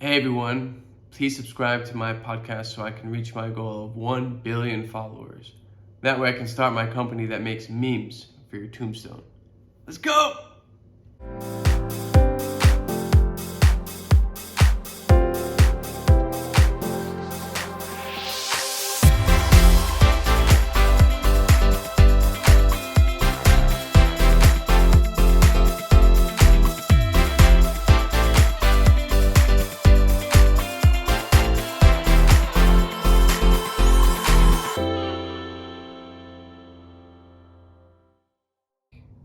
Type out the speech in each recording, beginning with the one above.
Hey everyone, please subscribe to my podcast so I can reach my goal of 1 billion followers. That way I can start my company that makes memes for your tombstone. Let's go!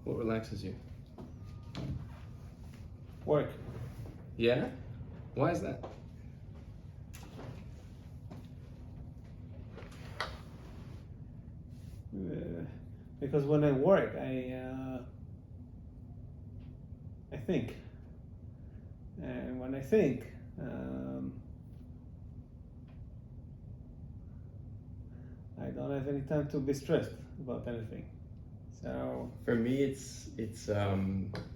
What relaxes you? Work. Yeah? Why is that? Because when I work, I think, and when I think, I don't have any time to be stressed about anything. So For me, it's I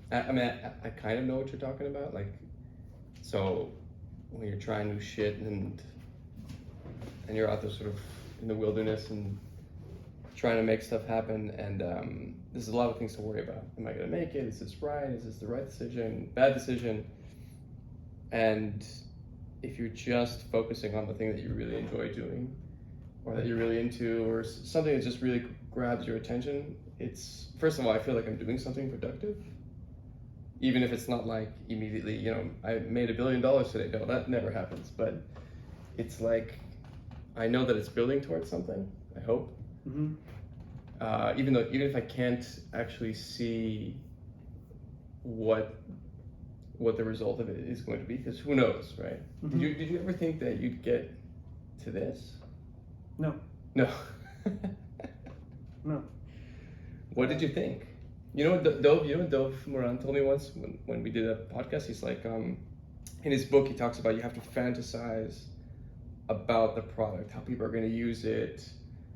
kind of know what you're talking about. Like, so when you're trying new shit and you're out there sort of in the wilderness and trying to make stuff happen, and there's a lot of things to worry about. Am I gonna make it? Is this right? Is this the right decision? Bad decision? And if you're just focusing on the thing that you really enjoy doing, or that you're really into, or something that just really grabs your attention, it's, first of all, I feel like I'm doing something productive. Even if it's not like immediately, I made $1 billion today. No, that never happens. But it's like, I know that it's building towards something, I hope. mm-hmm. Even if I can't actually see what the result of it is going to be, because who knows, right? Mm-hmm. Did you ever think that you'd get to this? No. No. What did you think? You know what Dov Moran told me once when we did a podcast? He's like, in his book, he talks about you have to fantasize about the product, how people are going to use it.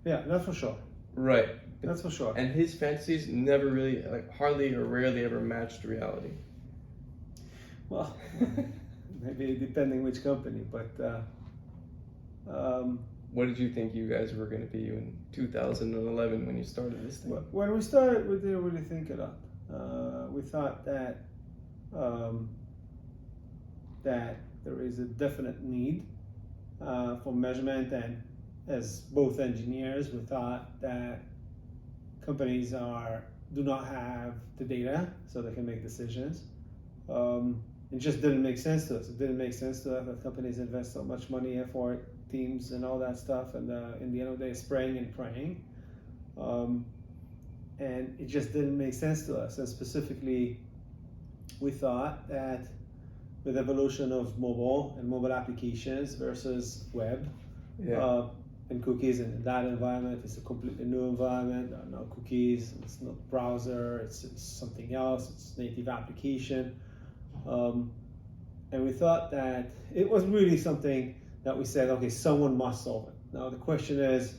Yeah, that's for sure. Right. That's for sure. And his fantasies never really, hardly or rarely ever matched reality. Well, maybe depending which company, but What did you think you guys were going to be in 2011 when you started this thing? when we started, we didn't really think a lot. We thought that that there is a definite need for measurement, and as both engineers, we thought that companies do not have the data so they can make decisions. It just didn't make sense to us. It didn't make sense to us that companies invest so much money, effort, teams, and all that stuff, and in the end of the day, spraying and praying. And it just didn't make sense to us. And specifically, we thought that with evolution of mobile and mobile applications versus web, and cookies, and in that environment, it's a completely new environment. There are no cookies, it's not browser, it's something else, it's native application. And we thought that it was really something that we said, okay, someone must solve it. Now the question is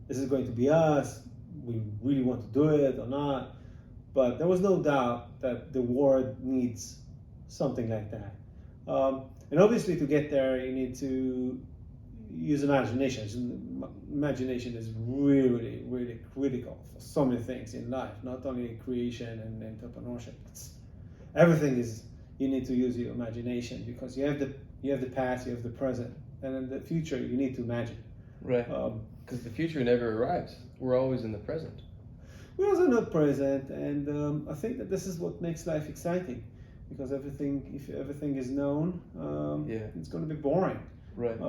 it going to be us? We really want to do it or not? But there was no doubt that the world needs something like that. And obviously to get there, you need to use imagination. Imagination is really, really critical for so many things in life, not only creation and entrepreneurship. Everything is, you need to use your imagination, because you have the past, you have the present, and in the future you need to imagine. Right. Because the future never arrives. We're always in the present. We're also not present, and I think that this is what makes life exciting, because if everything is known, it's going to be boring. Right.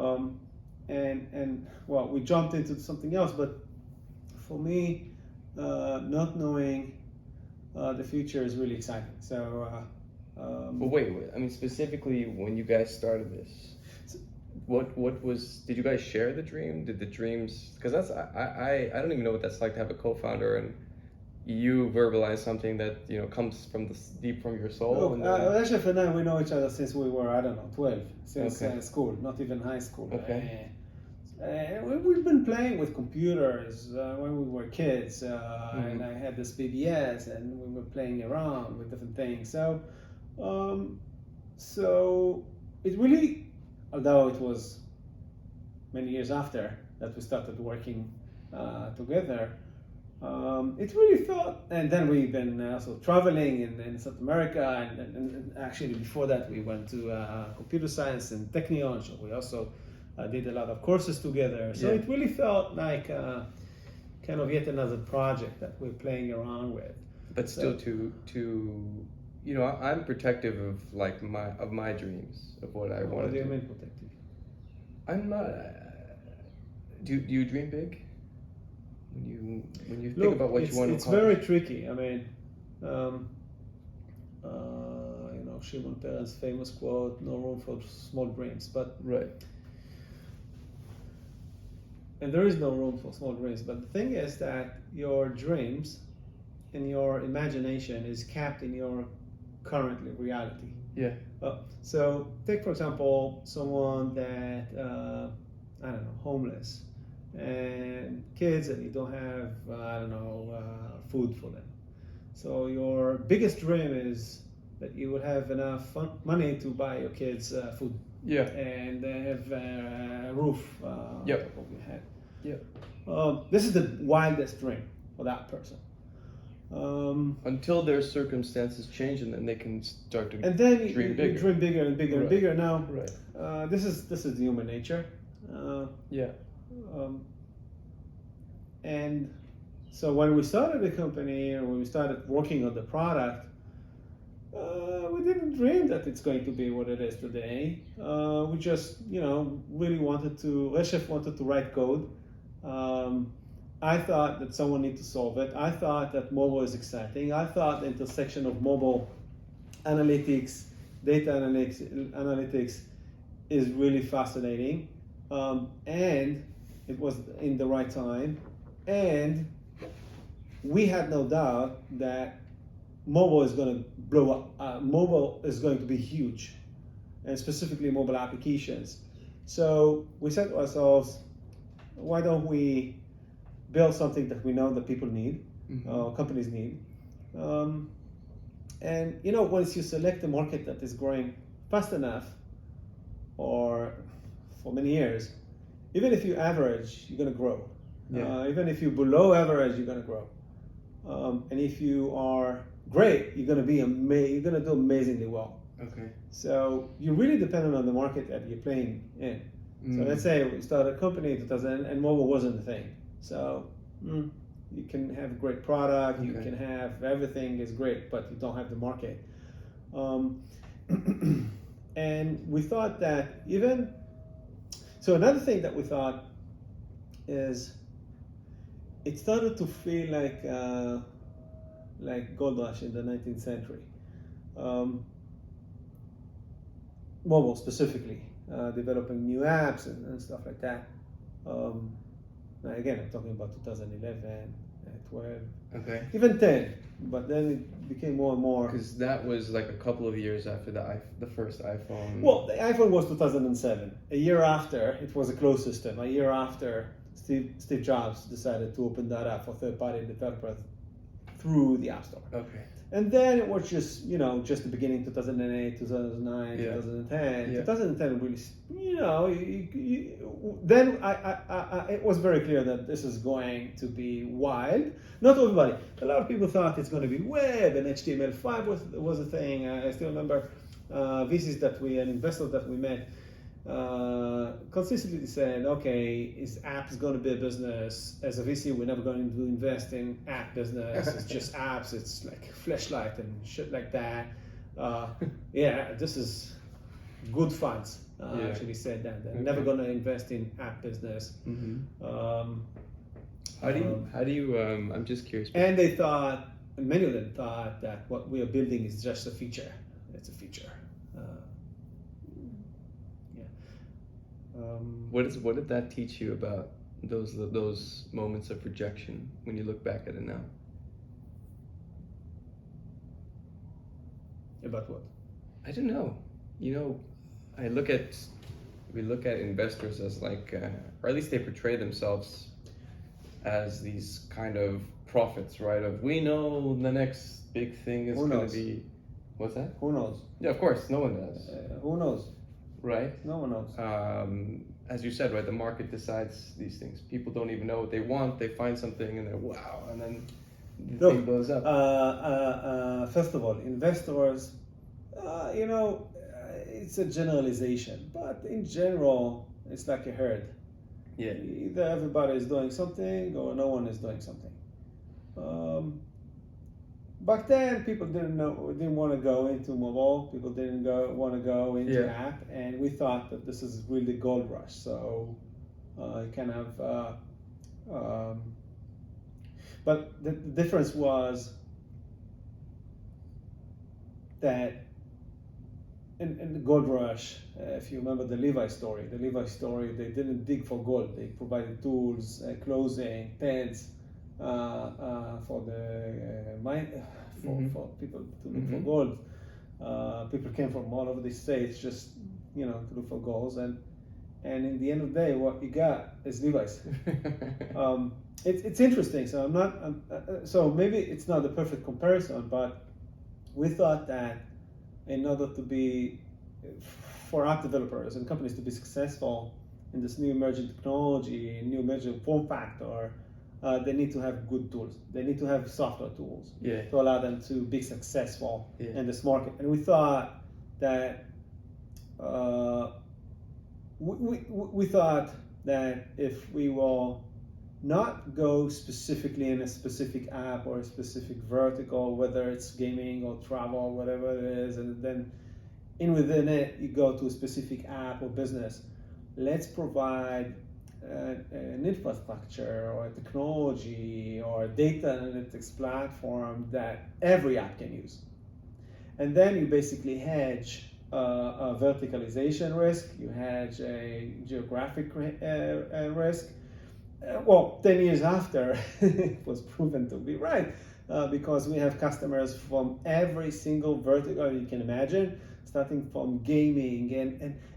And well, we jumped into something else, but for me, not knowing the future is really exciting. So. But wait, I mean, specifically when you guys started this, what was, did you guys share the dream? Did the dreams, because I don't even know what that's like to have a co-founder and you verbalize something that, comes from deep from your soul. Actually, for now, we know each other since we were, 12, since school, not even high school. Okay. We've been playing with computers when we were kids, and I had this BBS, and we were playing around with different things. So it really although it was many years after that we started working together, it really felt, and then we've been also traveling in South America, and actually before that we went to computer science and Technion, so we also did a lot of courses together. So it really felt like kind of yet another project that we're playing around with. But still, to you know, I'm protective of like my dreams, of what I want to do. What do you mean protective? I'm not. Do you dream big? When you think about what you want to accomplish? It's very tricky. I mean, you know, Shimon Peres' famous quote: "No room for small dreams." But right. And there is no room for small dreams. But the thing is that your dreams and your imagination is capped in your current reality. Yeah. So take, for example, someone that, I don't know, homeless, and kids, and you don't have, food for them. So your biggest dream is that you would have enough money to buy your kids food. Yeah. And have a roof over your head. Yeah. This is the wildest dream for that person. Until their circumstances change, and then they can start to dream bigger. You dream bigger and bigger and bigger. Now, right. This is human nature. And so when we started the company, or when we started working on the product, we didn't dream that it's going to be what it is today. We just, really wanted to. Reshef wanted to write code. I thought that someone needed to solve it. I thought that mobile is exciting. I thought the intersection of mobile analytics, data analytics is really fascinating. And it was in the right time. And we had no doubt that mobile is going to blow up. Mobile is going to be huge, and specifically mobile applications. So we said to ourselves, why don't we build something that we know that people need, companies need. And once you select a market that is growing fast enough, or for many years, even if you average, you're going to grow. Yeah. Even if you're below average, you're going to grow. And if you are great, you're going to be you're going to do amazingly well. Okay. So you're really dependent on the market that you're playing in. So let's say we started a company in 2000 and mobile wasn't a thing. So you can have a great product, you can have everything is great, but you don't have the market. And we thought that so another thing that we thought is it started to feel like gold rush in the 19th century. Mobile specifically, developing new apps and stuff like that. Now again, I'm talking about 2011, 12, even 10. But then it became more and more. Because that was like a couple of years after the first iPhone. Well, the iPhone was 2007. A year after, it was a closed system. A year after, Steve Jobs decided to open that up for third-party developers through the App Store. Okay. And then it was just the beginning, 2008, 2009, 2010. 2010 really, then it was very clear that this is going to be wild. Not everybody. A lot of people thought it's going to be web, and HTML5 was a thing. I still remember VCs and investors that we met consistently said, okay, is apps going to be a business? As a VC, we're never going to invest in app business. It's just apps. It's like Flashlight and shit like that. This is good funds. Actually said that. They're never going to invest in app business. How do you I'm just curious. And many of them thought that what we are building is just a feature. It's a feature. What did that teach you about those moments of rejection when you look back at it now? About what? I don't know. We look at investors as like, or at least they portray themselves as these kind of prophets, right? Of we know the next big thing is going to be. What's that? Who knows? Yeah, of course, no one does. Who knows? right? No one knows. As you said, right, the market decides these things. People don't even know what they want. They find something and they're wow, and then the thing blows up. First of all, investors, it's a generalization, but in general, it's like a herd. Yeah. Either everybody is doing something or no one is doing something. Back then, people didn't want to go into mobile. People didn't want to go into app, and we thought that this is really the gold rush. So, but the difference was that in the gold rush, if you remember the Levi story, they didn't dig for gold. They provided tools, clothing, tents for the mine, for people to look for gold. People came from all over the states just to look for gold, and in the end of the day, what you got is Levi's. It's interesting. So so maybe it's not the perfect comparison, but we thought that in order to be, for app developers and companies to be successful in this new emerging technology, new emerging form factor, they need to have good tools. They need to have software tools to allow them to be successful in this market. And we thought that we thought that if we will not go specifically in a specific app or a specific vertical, whether it's gaming or travel or whatever it is, and then within it you go to a specific app or business, let's provide an infrastructure or a technology or a data analytics platform that every app can use. And then you basically hedge a verticalization risk, you hedge a geographic risk. 10 years after, it was proven to be right, because we have customers from every single vertical you can imagine, starting from gaming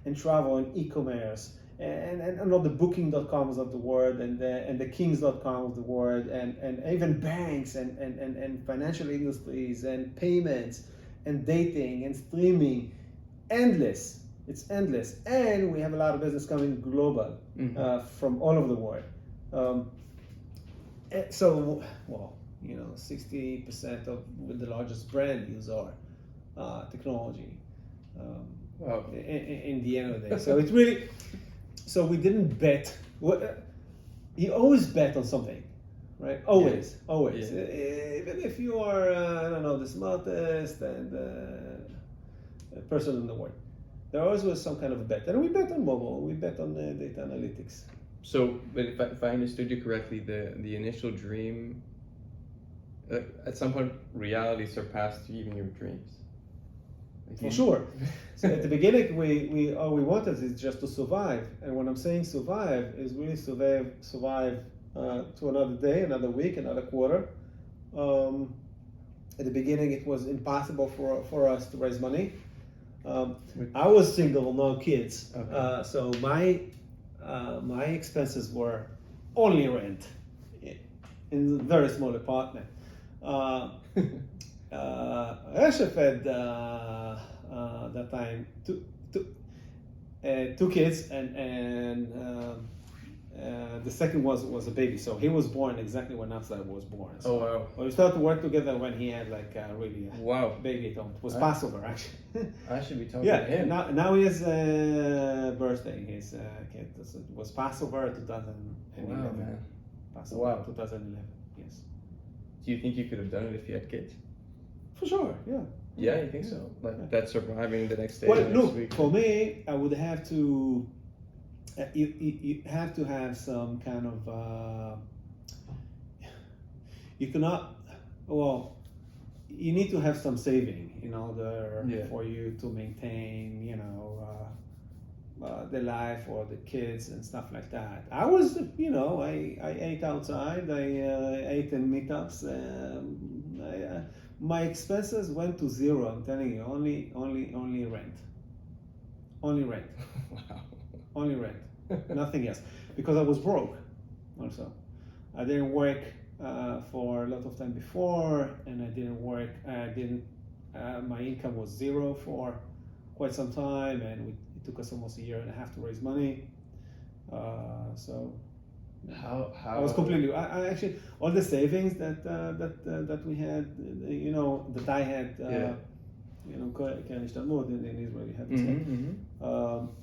and travel and e-commerce and all the booking.coms of the world and the kings.com of the world and even banks and financial industries and payments and dating and streaming. Endless. It's endless. And we have a lot of business coming global from all over the world. 60% of the largest brand use our technology in the end of the day. So it's really, so we didn't bet. You always bet on something, right? Always. Yeah. Even if you are, the smartest and person in the world, there always was some kind of a bet. And we bet on mobile, we bet on data analytics. So, but if I understood you correctly, the initial dream, at some point, reality surpassed even your dreams. For sure. So at the beginning, we all we wanted is just to survive. And when I'm saying survive, is really survive to another day, another week, another quarter. At the beginning, it was impossible for us to raise money. I was single, no kids. Okay. So my expenses were only rent in a very small apartment. Reshef had that time two kids and the second was a baby, so he was born exactly when AppsFlyer was born. So wow! Well, we started to work together when he had really baby at home. It was Passover actually. I should be talking to him. Now he has a birthday. His kid. It was Passover 2011. Wow, man. Passover 2011. Yes. Do you think you could have done it if you had kids? For sure. Yeah. Yeah, you think so? That surviving the next day. Well, look, week. For me, I would have to. You have to have some kind of. You cannot. Well, you need to have some saving in order for you to maintain, the life or the kids and stuff like that. I was, I ate outside. I ate in meetups. My expenses went to zero. I'm telling you, only rent. Only rent. Wow. Only rent. Nothing else, because I was broke. Also, I didn't work for a lot of time before, and I didn't work. My income was zero for quite some time, and it took us almost a year and a half to raise money. So How I was completely. I actually all the savings that we had, that I had. קרן השתלמות, in Israel you have this thing.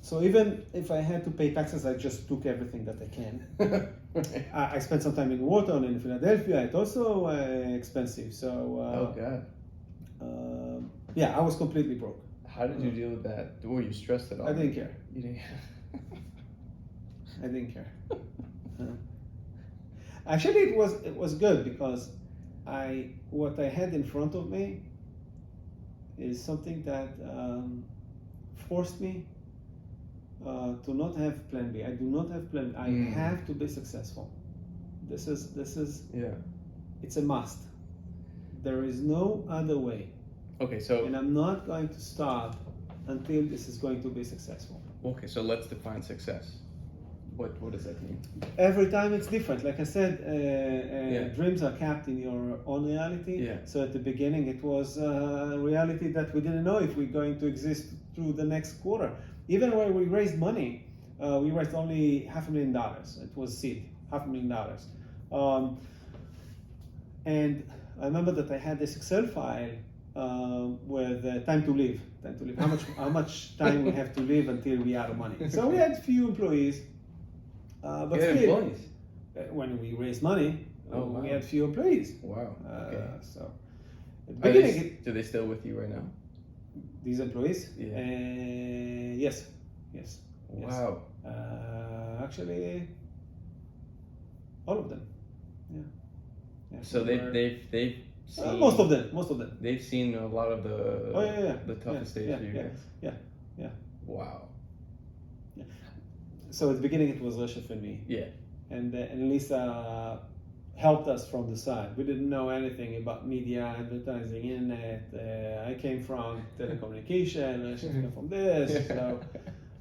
So even if I had to pay taxes, I just took everything that I can. I spent some time in Wharton and in Philadelphia. It's also expensive. So oh God. Yeah, I was completely broke. How did you deal with that? Were you stressed at all? I didn't care. You didn't. I didn't care. Actually, it was good because what I had in front of me is something that forced me to not have plan B. I do not have plan B. I have to be successful. This is Yeah. It's a must. There is no other way. Okay, so And I'm not going to stop until this is going to be successful. okay, so let's define success. What does that mean? Every time it's different. Like I said, dreams are capped in your own reality. Yeah. So at the beginning, it was a reality that we didn't know if we're going to exist through the next quarter. Even when we raised money, we raised only $500,000. It was seed, $500,000. And I remember that I had this Excel file with time to live. How much time we have to live until we are out of money. So we had few employees. But still, employees. When we raised money, wow. we had few employees. Wow. Okay. So, at the beginning, do they still with you right now? These employees? Yeah. Yes. Wow. Actually, all of them. Yeah. So they've seen most of them. They've seen a lot of the toughest days for you guys. Yeah. Wow. So at the beginning it was Reshef and me. Yeah. And Lisa helped us from the side. We didn't know anything about media, advertising, internet. I came from telecommunication, Reshef came from this.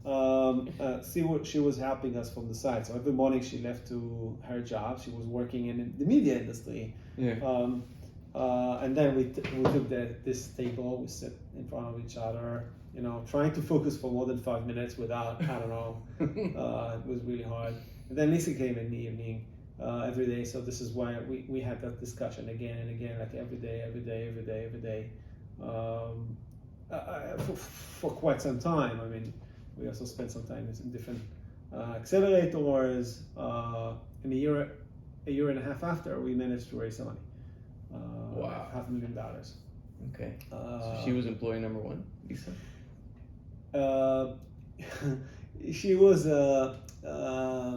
So she was helping us from the side. So every morning she left to her job. She was working in the media industry. Yeah. And then we took this table, we sit in front of each other, trying to focus for more than 5 minutes without, I don't know, it was really hard. And then Lisa came in the evening every day, so this is why we had that discussion again and again, like every day. For quite some time. I mean, we also spent some time in different accelerators. In a year and a half after, we managed to raise some money. Wow. $500,000. Okay. So she was employee number one, Lisa? She was an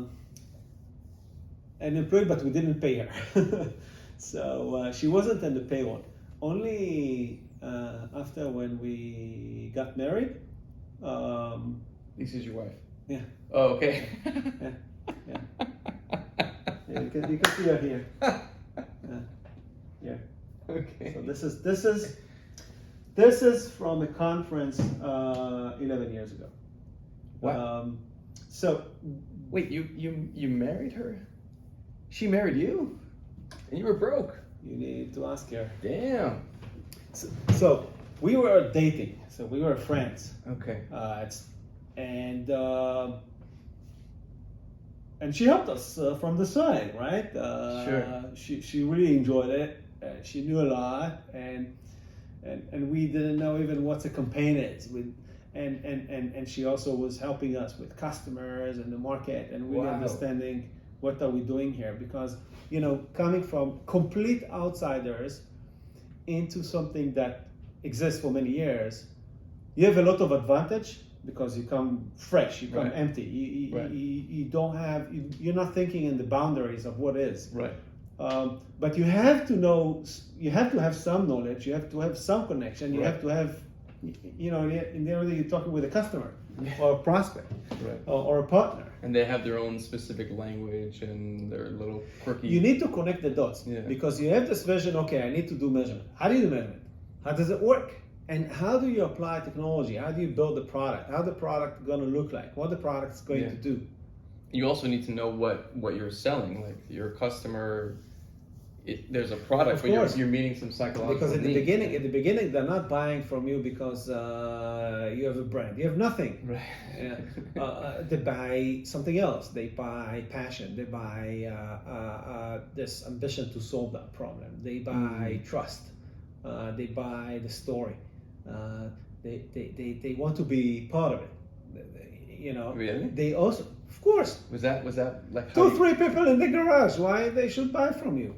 employee, but we didn't pay her. So she wasn't on the payroll. Only after when we got married. Lisa's your wife? Yeah. Oh, okay. Yeah, you can see her here. Yeah. Okay. So this is from a conference 11 years ago. Wow. So wait, you married her? She married you? And you were broke? You need to ask her. Damn. So we were dating. So we were friends. Okay. And she helped us from the side, right? Sure. She really enjoyed it. She knew a lot, and we didn't know even what a campaign is. And she also was helping us with customers and the market and really understanding what are we doing here, because coming from complete outsiders into something that exists for many years, you have a lot of advantage because you come fresh, you come empty. You don't have, you're not thinking in the boundaries of what is. Right. But you have to know, you have to have some knowledge, you have to have some connection, you have to have, in the end you're talking with a customer or a prospect or a partner. And they have their own specific language and their little quirky... You need to connect the dots because you have this vision, okay, I need to do measurement. How do you do measurement? How does it work? And how do you apply technology? How do you build the product? How the product going to look like? What the product's going to do? You also need to know what you're selling. Like your customer there's a product, Of but you're, course. you're meeting some psychological Because at the needs. beginning, they're not buying from you because you have a brand. You have nothing. Right. They buy something else. They buy passion. They buy this ambition to solve that problem. They buy trust. They buy the story. They want to be part of it. You know. Really? They also, of course, Was that like how two, you- three people in the garage. Why they should buy from you?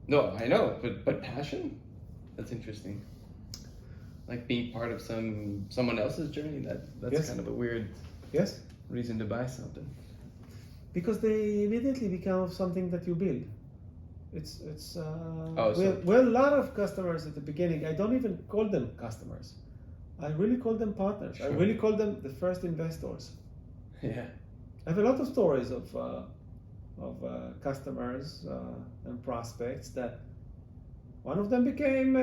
No, I know, but passion? That's interesting. Like being part of someone else's journey. That's Yes. kind of a weird Yes. reason to buy something. Because they immediately become something that you build. It's Oh, so- we have a lot of customers at the beginning. I don't even call them customers. I really call them partners. I Sure. really call them the first investors. Yeah. I have a lot of stories of customers and prospects that one of them became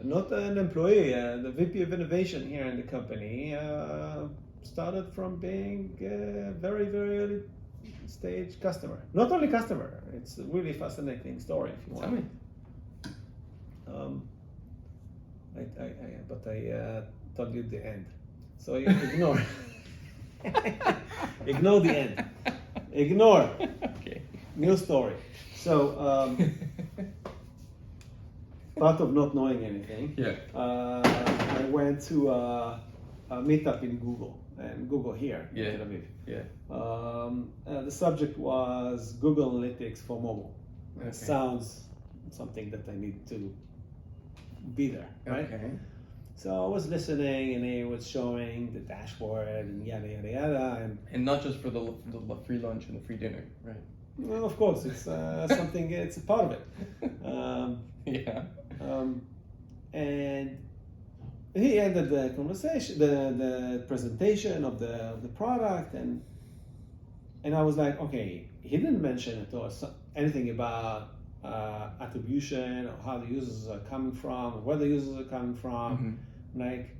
not an employee, the VP of innovation here in the company. Started from being a very, very early stage customer. Not only customer, it's a really fascinating story if you want. Tell me. But I told you the end. So you ignore. Ignore the end. Ignore. Okay. New story. So, part of not knowing anything, Yeah. I went to a meetup in Google, and Google here Yeah. in Tel Aviv. Yeah. The subject was Google Analytics for mobile. Okay. It sounds something that I need to be there, right? Okay. So I was listening, and he was showing the dashboard and yada yada yada, And not just for the free lunch and the free dinner, right? well, of course, it's something. It's a part of it. Yeah. And he ended the conversation, the presentation of the product, and I was like, okay, he didn't mention at all anything about attribution or how the users are coming from, or where the users are coming from. Like,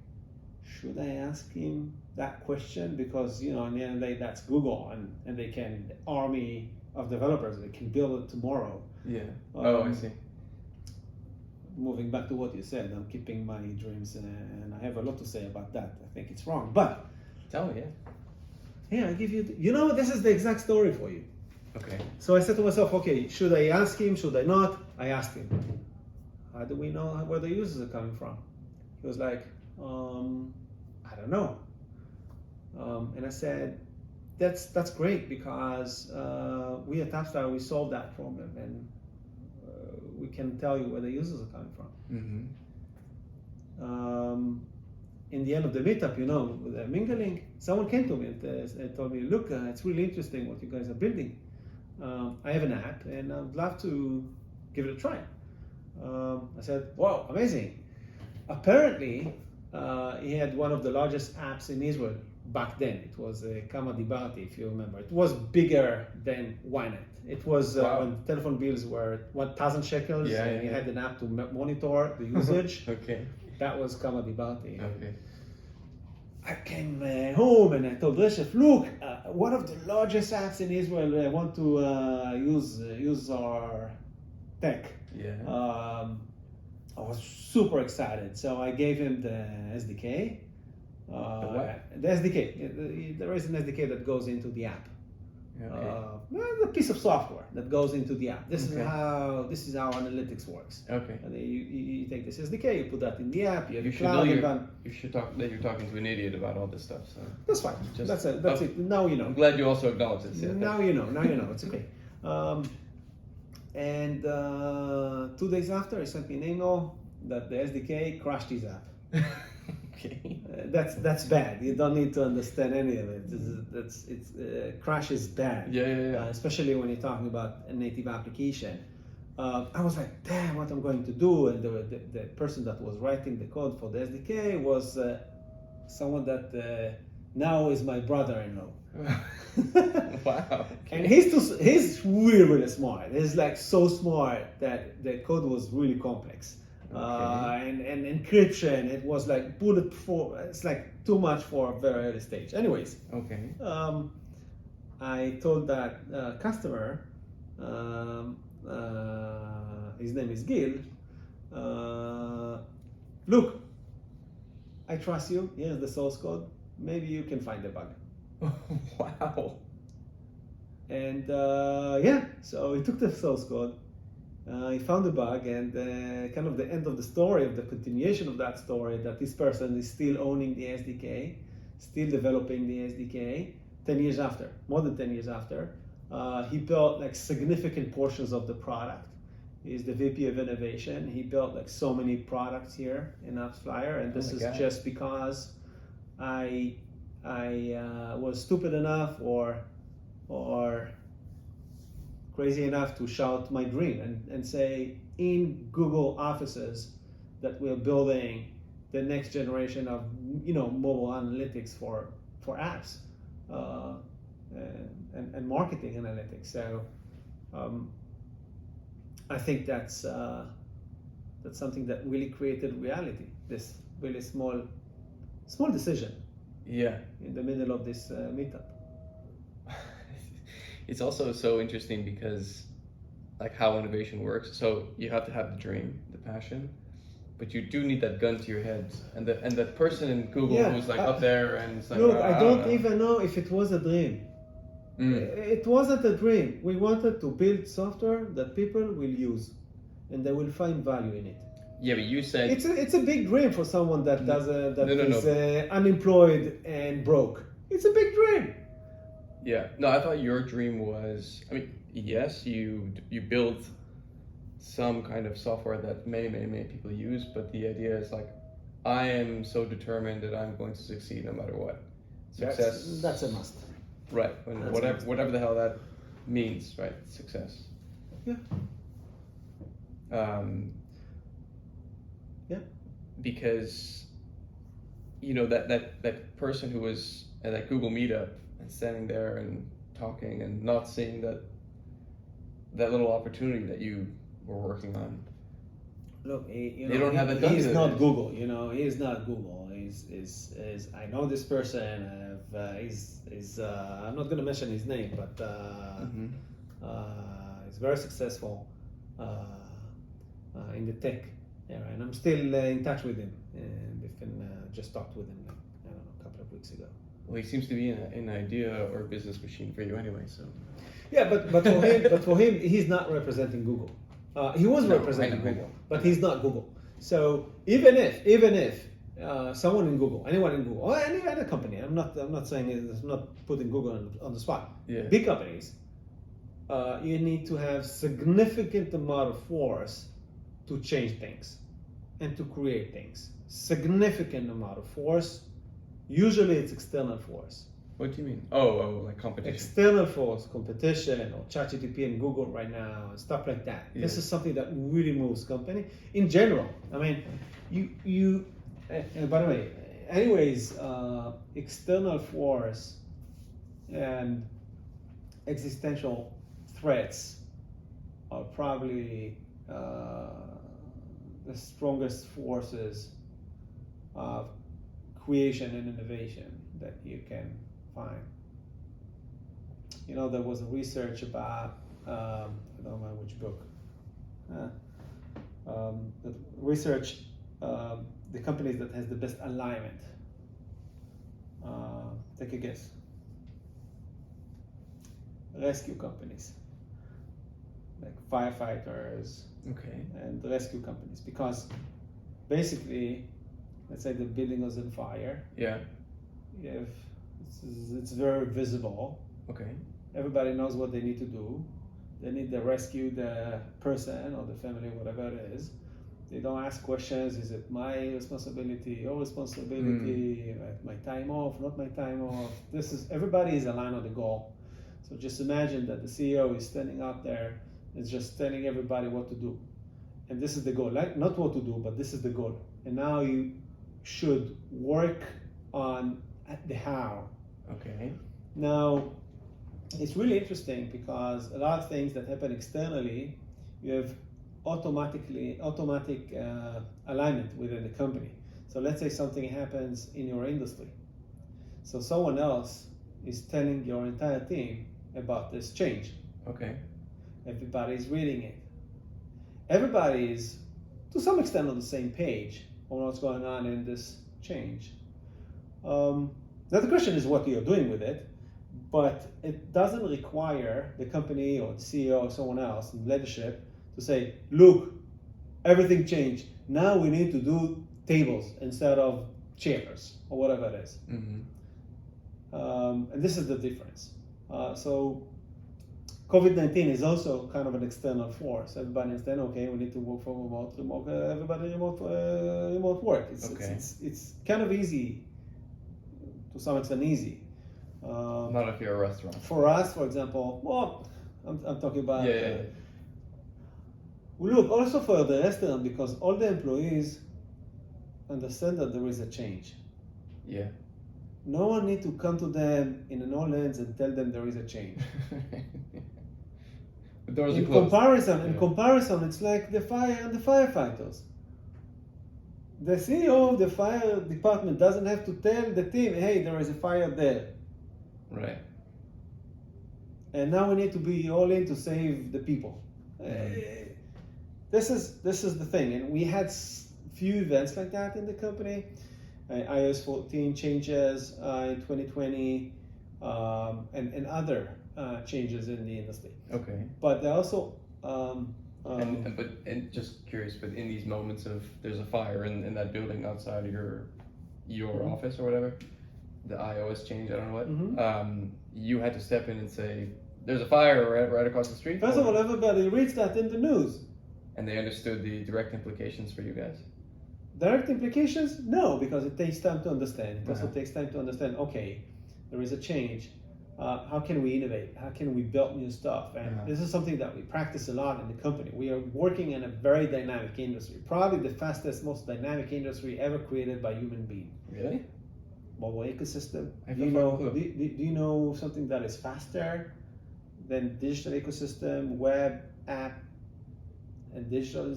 should I ask him that question? Because in the end of the day, that's Google, and they can army of developers. They can build it tomorrow. Yeah. Oh, I see. Moving back to what you said, I'm keeping my dreams, and I have a lot to say about that. I think it's wrong, but Tell me, yeah. I give you. This is the exact story for you. Okay. So I said to myself, okay, should I ask him? Should I not? I asked him. How do we know where the users are coming from? He was like, I don't know. And I said, that's great, because we at AppsFlyer, we solved that problem, and we can tell you where the users are coming from. In the end of the meetup, with the mingling, someone came to me and told me, look, it's really interesting what you guys are building. I have an app, and I'd love to give it a try. I said, wow, amazing. Apparently, he had one of the largest apps in Israel back then. It was Kama Dibati, if you remember. It was bigger than Ynet. It was Wow. when telephone bills were 1,000 shekels, Yeah, and yeah, you had an app to monitor the usage. Okay. That was Kama Dibati. Okay. I came home and I told Reshef, look, one of the largest apps in Israel, I want to use our tech. Yeah. I was super excited, so I gave him the SDK. what? The SDK. There is an SDK that goes into the app. Okay. The piece of software that goes into the app. This Okay. is how analytics works. Okay. And then you take this SDK, you put that in the app. You have You a should know cloud you're, environment. you should talk that you're talking to an idiot about all this stuff. So That's fine. Just- That's it. Now you know. I'm glad you also acknowledge this. Yeah. Now you know. Now you know. It's okay. And 2 days after, he sent me an email that the SDK crashed his app. Okay. That's bad. You don't need to understand any of it. Crash is bad. Yeah. Especially when you're talking about a native application. I was like, damn, what I'm going to do? And the person that was writing the code for the SDK was someone that now is my brother-in-law. Wow. And he's really, really smart. He's like so smart that the code was really complex. And encryption, it was like bulletproof. It's like too much for a very early stage. Anyways, Okay. I told that customer his name is Gil. Look, I trust you. Here's the source code. Maybe you can find the bug. Wow. And so he took the source code. He found the bug, and kind of the end of the story, of the continuation of that story, that this person is still owning the SDK, still developing the SDK. 10 years after, more than 10 years after, he built like significant portions of the product. He's the VP of innovation. He built like so many products here in AppsFlyer, and this is just because I was stupid enough or crazy enough to shout my dream and say, in Google offices, that we're building the next generation of mobile analytics for apps and marketing analytics. So I think that's something that really created reality. This really small decision. Yeah. In the middle of this meetup. It's also so interesting because like how innovation works. So you have to have the dream, the passion, but you do need that gun to your head. And the person in Google who's like up there and it's like, look, I don't even know if it was a dream. It wasn't a dream. We wanted to build software that people will use and they will find value in it. Yeah, but you said it's a big dream for someone that is unemployed and broke. It's a big dream. Yeah. No, I thought your dream was, I mean, yes, you build some kind of software that many people use, but the idea is like, I am so determined that I'm going to succeed no matter what. Success. That's a must. Right. And whatever the hell that means, right? Success. Yeah. Because that person who was at that Google meetup and standing there and talking and not seeing that little opportunity that you were working on. Look, they don't have that. He's not Google. He is not Google. Is I know this person. I'm not going to mention his name, but he's very successful in the tech era, and I'm still in touch with him. And just talked with him a couple of weeks ago. Well, he seems to be an idea or business machine for you anyway. So. Yeah, but for him, he's not representing Google. He was representing Google, but he's not Google. So even if someone in Google, anyone in Google, or any other company, I'm not saying I'm not putting Google on the spot. Yeah. Big companies, you need to have significant amount of force to change things and to create things. Significant amount of force. Usually it's external force. What do you mean? Oh, like competition. External force, competition, or ChatGPT and Google right now, and stuff like that. Yeah. This is something that really moves company in general. I mean, you. And by the way, anyways, external force and existential threats are probably the strongest forces of creation and innovation that you can find. There was a research about, I don't remember which book, the research, the companies that has the best alignment. Take a guess. Rescue companies, like firefighters. Okay. And the rescue companies, because basically, let's say the building was on fire. Yeah. It's very visible. Okay. Everybody knows what they need to do. They need to rescue the person or the family, whatever it is. They don't ask questions. Is it my responsibility, your responsibility, my time off, not my time off? Everybody is aligned on the goal. So just imagine that the CEO is standing out there and just telling everybody what to do. And this is the goal. Like, not what to do, but this is the goal. And now you should work on the how. Okay. Now, it's really interesting because a lot of things that happen externally, you have automatic alignment within the company. So let's say something happens in your industry. So someone else is telling your entire team about this change. Okay. Everybody's reading it. Everybody is, to some extent, on the same page on what's going on in this change. Now the question is what you're doing with it, but it doesn't require the company or the CEO or someone else in leadership to say, look, everything changed. Now we need to do tables instead of chairs or whatever it is. And this is the difference. So COVID-19 is also kind of an external force. Everybody understands, okay, we need to work from remote, everybody remote work. It's kind of easy, to some extent easy. Not if you're a restaurant. For us, for example, well, I'm talking about. Yeah. We look also for the restaurant because all the employees understand that there is a change. Yeah. No one need to come to them in an old lens and tell them there is a change. The doors are In closed. comparison, it's like the fire and the firefighters. The CEO of the fire department doesn't have to tell the team, hey, there is a fire there. Right. And now we need to be all in to save the people. This is the thing, and we had few events like that in the company. iOS 14 changes in 2020, and other changes in the industry. Okay. But they also And just curious, but in these moments of there's a fire in that building outside of your office or whatever, the iOS change, I don't know what, you had to step in and say, there's a fire right across the street? First of all, everybody reads that in the news. And they understood the direct implications for you guys? Direct implications? No, because it takes time to understand. It also Uh-huh. takes time to understand, okay, there is a change. How can we innovate? How can we build new stuff? And Uh-huh. this is something that we practice a lot in the company. We are working in a very dynamic industry, probably the fastest, most dynamic industry ever created by human being. Really? Mobile ecosystem. I have Do you no know? fucking clue. Do you know something that is faster than digital ecosystem, web, app, and digital?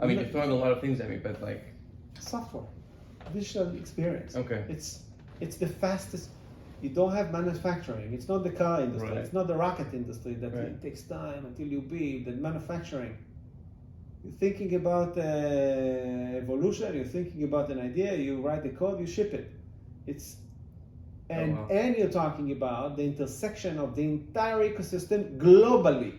I mean, you're throwing a lot of things at me, but like, Software, digital experience. okay. It's the fastest. You don't have manufacturing. It's not the car industry. Right. It's not the rocket industry that Right. it takes time until you build. The manufacturing. You're thinking about evolution. You're thinking about an idea. You write the code. You ship it. And you're talking about the intersection of the entire ecosystem globally.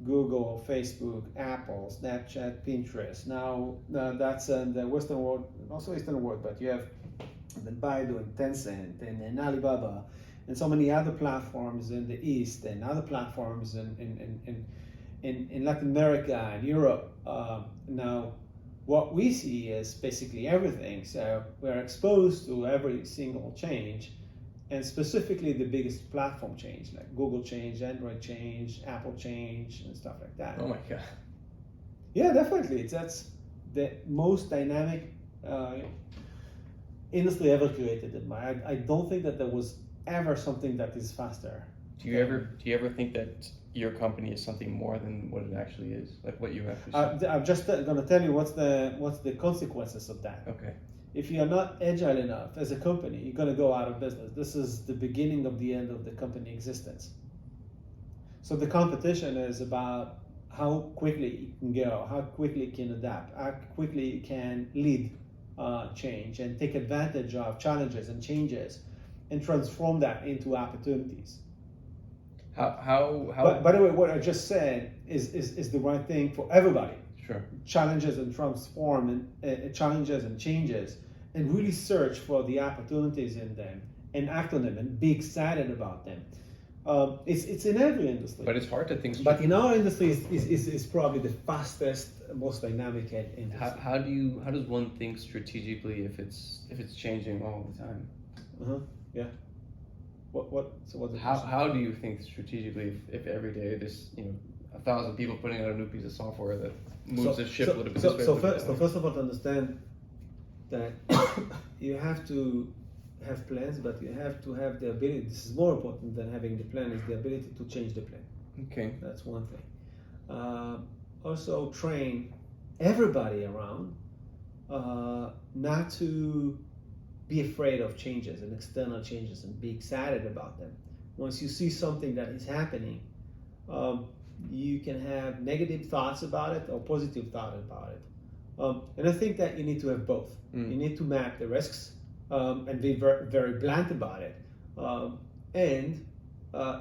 Google, Facebook, Apple, Snapchat, Pinterest. Now that's in the Western world, also Eastern world, but you have the Baidu and Tencent and Alibaba and so many other platforms in the East and other platforms in Latin America and Europe. Now, what we see is basically everything. So we're exposed to every single change. And specifically the biggest platform change, like Google change, Android change, Apple change, and stuff like that. Oh my God. Yeah, definitely. That's the most dynamic industry ever created. I don't think that there was ever something that is faster. Do you ever think that your company is something more than what it actually is? Like what you actually I'm just going to tell you what's the consequences of that. Okay. If you're not agile enough as a company, you're going to go out of business. This is the beginning of the end of the company existence. So the competition is about how quickly you can go, how quickly you can adapt, how quickly you can lead change and take advantage of challenges and changes and transform that into opportunities. How But by the way, what I just said is the right thing for everybody. Sure. Challenges and transform and challenges and changes, and really search for the opportunities in them and act on them and be excited about them. It's in every industry. But it's hard to think. But in our industry, is probably the fastest, most dynamic industry. How does one think strategically if it's changing all the time? Yeah. So what's the How do you think strategically if every day there's 1,000 people putting out a new piece of software that moves the ship a little bit this way? So first of all, to understand that you have to have plans, but you have to have the ability. This is more important than having the plan. Is the ability to change the plan. Okay. That's one thing. Also, train everybody around not to be afraid of changes and external changes and be excited about them. Once you see something that is happening, you can have negative thoughts about it or positive thoughts about it. And I think that you need to have both. You need to map the risks and be very, very blunt about it, and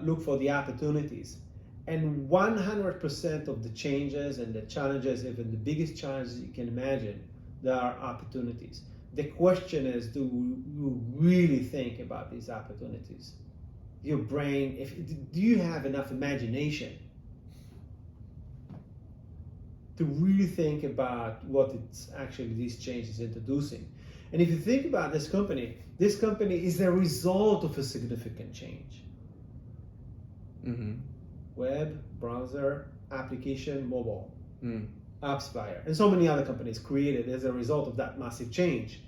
look for the opportunities. And 100% of the changes and the challenges, even the biggest challenges you can imagine, there are opportunities. The question is, do you really think about these opportunities? Your brain, do you have enough imagination to really think about what it's actually these changes introducing? And if you think about this company is a result of a significant change. Web, browser, application, mobile, AppsFlyer, and so many other companies created as a result of that massive change.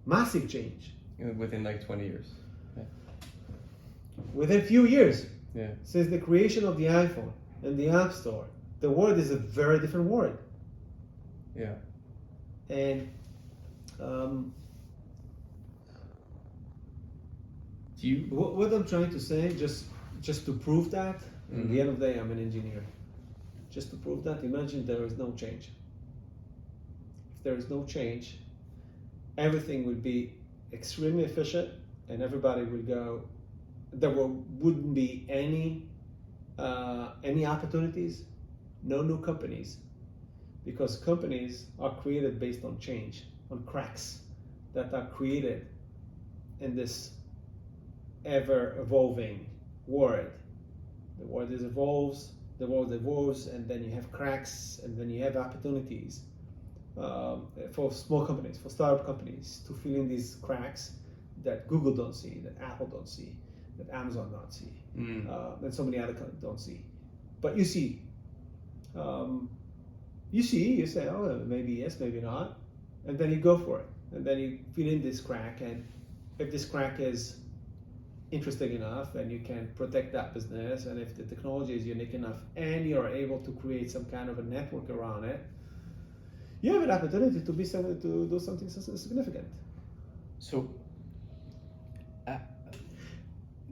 Massive change. Within like 20 years. Within a few years. Yeah. Since the creation of the iPhone and the App Store, the world is a very different world. Yeah. And what I'm trying to say, just to prove that, at the end of the day, I'm an engineer. Just to prove that, imagine there is no change. If there is no change, everything will be extremely efficient, and everybody will go. There wouldn't be any opportunities, no new companies, because companies are created based on change, on cracks that are created in this ever-evolving world. The world evolves, and then you have cracks, and then you have opportunities for small companies, for startup companies, to fill in these cracks that Google don't see, that Apple don't see, that Amazon don't see, and so many other companies don't see. But you see, you say, oh, maybe yes, maybe not, and then you go for it, and then you fill in this crack, and if this crack is interesting enough, and you can protect that business, and if the technology is unique enough, and you're able to create some kind of a network around it, you have an opportunity to do something significant. So,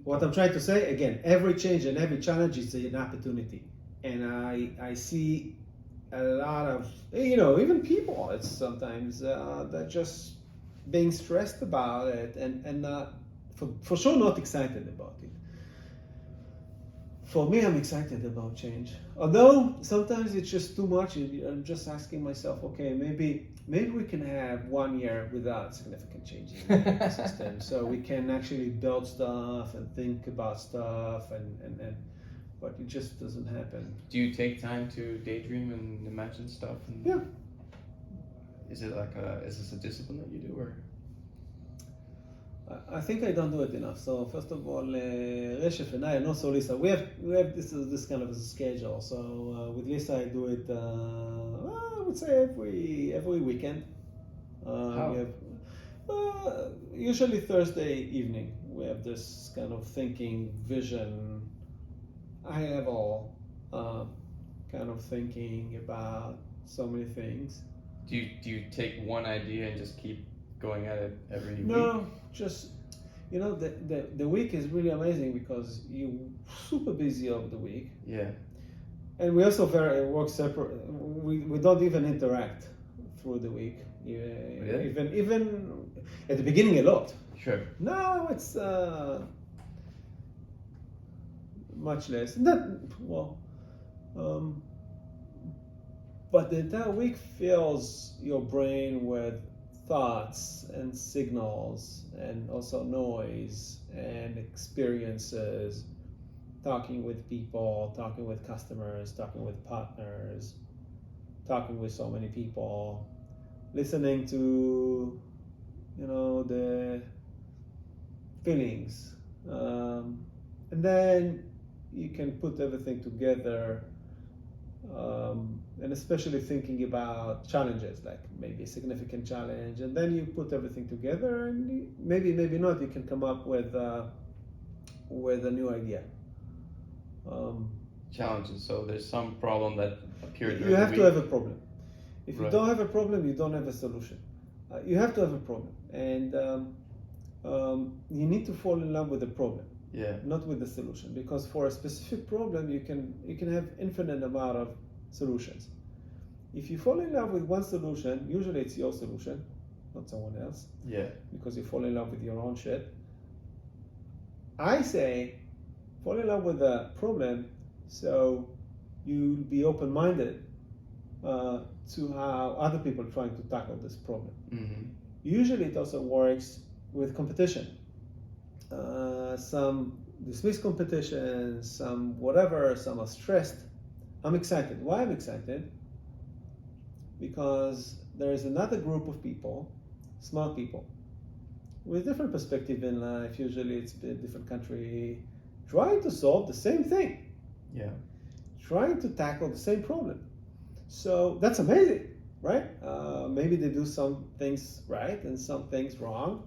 what I'm trying to say, again, every change and every challenge is an opportunity, and I see a lot of, even people, it's sometimes they're just being stressed about it, and for sure not excited about it. For me, I'm excited about change. Although sometimes it's just too much. I'm just asking myself, okay, maybe we can have 1 year without significant changes in the ecosystem, so we can actually build stuff and think about stuff, and but it just doesn't happen. Do you take time to daydream and imagine stuff? Yeah. Is this a discipline that you do, or? I think I don't do it enough. So first of all, Reshef and I, and also Lisa, we have this kind of a schedule. So with Lisa, I do it. I would say every weekend. How? We have usually Thursday evening. We have this kind of thinking, vision, high level kind of thinking about so many things. Do you take one idea and just keep going at it every week? No, just the week is really amazing because you're super busy over the week. Yeah. And we also work separate. We don't even interact through the week. Really? Even at the beginning a lot. Sure. No, it's much less. But the entire week fills your brain with thoughts and signals and also noise and experiences, talking with people, talking with customers, talking with partners, talking with so many people, listening to the feelings, and then you can put everything together, and especially thinking about challenges, like maybe a significant challenge, and then you put everything together, and maybe not, you can come up with a new idea. Challenges. So there's some problem that appeared. You have to have a problem. If you Right. don't have a problem, you don't have a solution. You have to have a problem, and you need to fall in love with the problem. Yeah. not with the solution. Because for a specific problem, you can have infinite amount of solutions. If you fall in love with one solution, usually it's your solution, not someone else. Yeah. Because you fall in love with your own shit. I say, fall in love with the problem, so you'll be open-minded to how other people are trying to tackle this problem. Mm-hmm. Usually it also works with competition. Some dismiss competition, some whatever, some are stressed. I'm excited. Why I'm excited? Because there is another group of people, smart people, with different perspective in life. Usually it's a different country, trying to solve the same thing. Yeah. Trying to tackle the same problem. So that's amazing, right? Maybe they do some things right and some things wrong.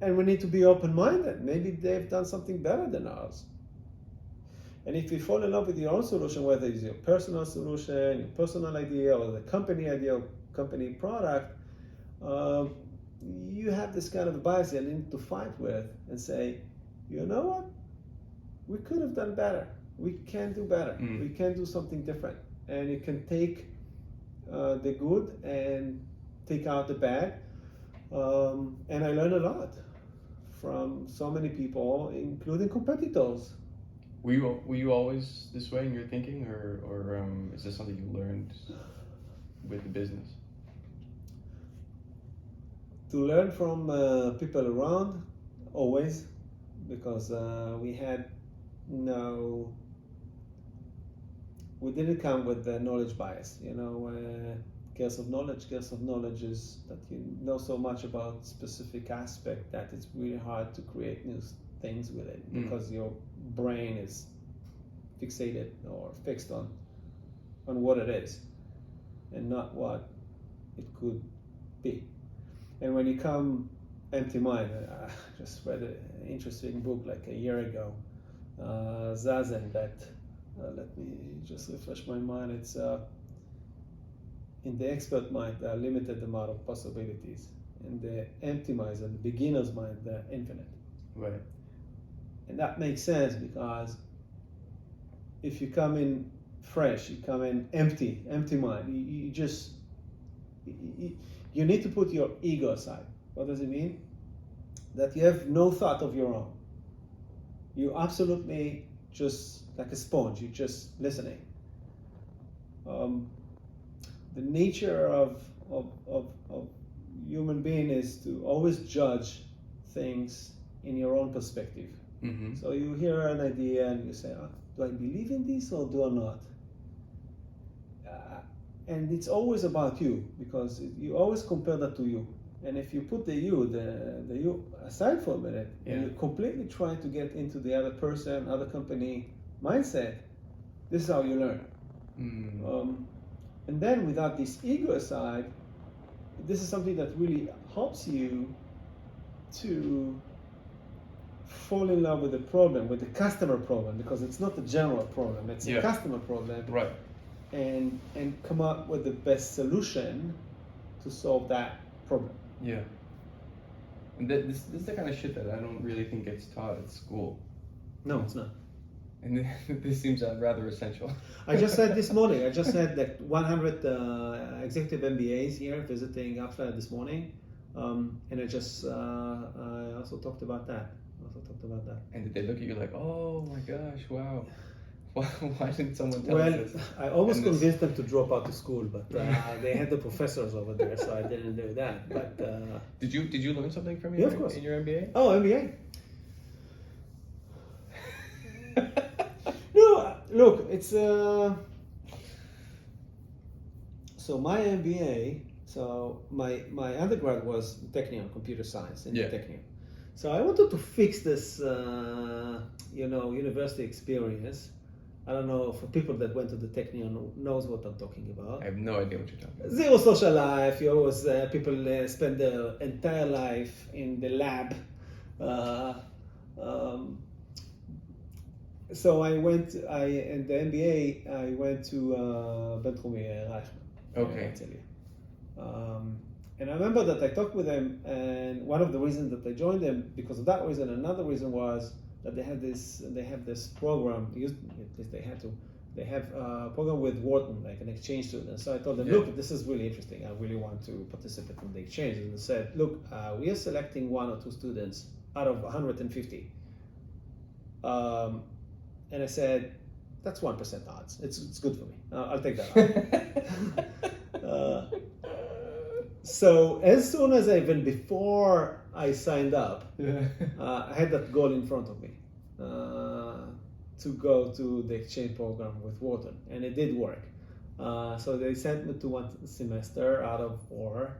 And we need to be open-minded. Maybe they've done something better than ours. And if you fall in love with your own solution, whether it's your personal solution, your personal idea, or the company idea, or company product, you have this kind of bias you need to fight with and say, you know what? We could have done better. We can do better. We can do something different. And you can take the good and take out the bad. And I learned a lot from so many people, including competitors. Were you always this way in your thinking, or is this something you learned with the business? To learn from people around, always, because we didn't come with the knowledge bias. Curse of knowledge is that you know so much about specific aspect that it's really hard to create new things with it, because your brain is fixated or fixed on what it is and not what it could be. And when you come empty mind, I just read an interesting book like a year ago, Zazen, that let me just refresh my mind. It's in the expert mind, there are limited amount of possibilities. In the empty mind, and the beginner's mind, they're infinite. Right. And that makes sense, because if you come in fresh, you come in empty mind, you need to put your ego aside. What does it mean? That you have no thought of your own. You absolutely just like a sponge, you're just listening. The nature of human being is to always judge things in your own perspective. Mm-hmm. So you hear an idea and you say, do I believe in this or do I not? And it's always about you, because you always compare that to you. And if you put the you aside for a minute, and you completely try to get into the other person, other company mindset, this is how you learn. And then without this ego aside, this is something that really helps you to fall in love with the problem, with the customer problem, because it's not a general problem, it's a customer problem. Right. And come up with the best solution to solve that problem. Yeah. And this is the kind of shit that I don't really think gets taught at school. No, it's not. And this seems rather essential. I just said this morning, that 100 executive MBAs here visiting AppsFlyer this morning. And I also talked about that. And did they look at you like, oh my gosh, wow. Why didn't someone tell us this? I almost convinced them to drop out of school, but they had the professors over there, so I didn't do that. But did you learn something from of course. in your MBA? Oh, MBA. No, look, it's so my MBA. So my undergrad was Technion, computer science, in Technion. So I wanted to fix this, university experience. I don't know, for people that went to the Technion knows what I'm talking about. I have no idea what you're talking about. Zero social life. You always people spend their entire life in the lab. So in the MBA, I went to Benthumi Reichman. Okay. And I remember that I talked with them, and one of the reasons that I joined them because of that reason. Another reason was that they have this program. At least they have a program with Wharton, like an exchange student. So I told them, look, this is really interesting. I really want to participate in the exchange. And they said, look, we are selecting 1 or 2 students out of 150. And I said, that's 1% odds. It's good for me. I'll take that out. So as soon as even before I signed up, I had that goal in front of me to go to the exchange program with Wharton, and it did work. So they sent me to 1 semester out of 4.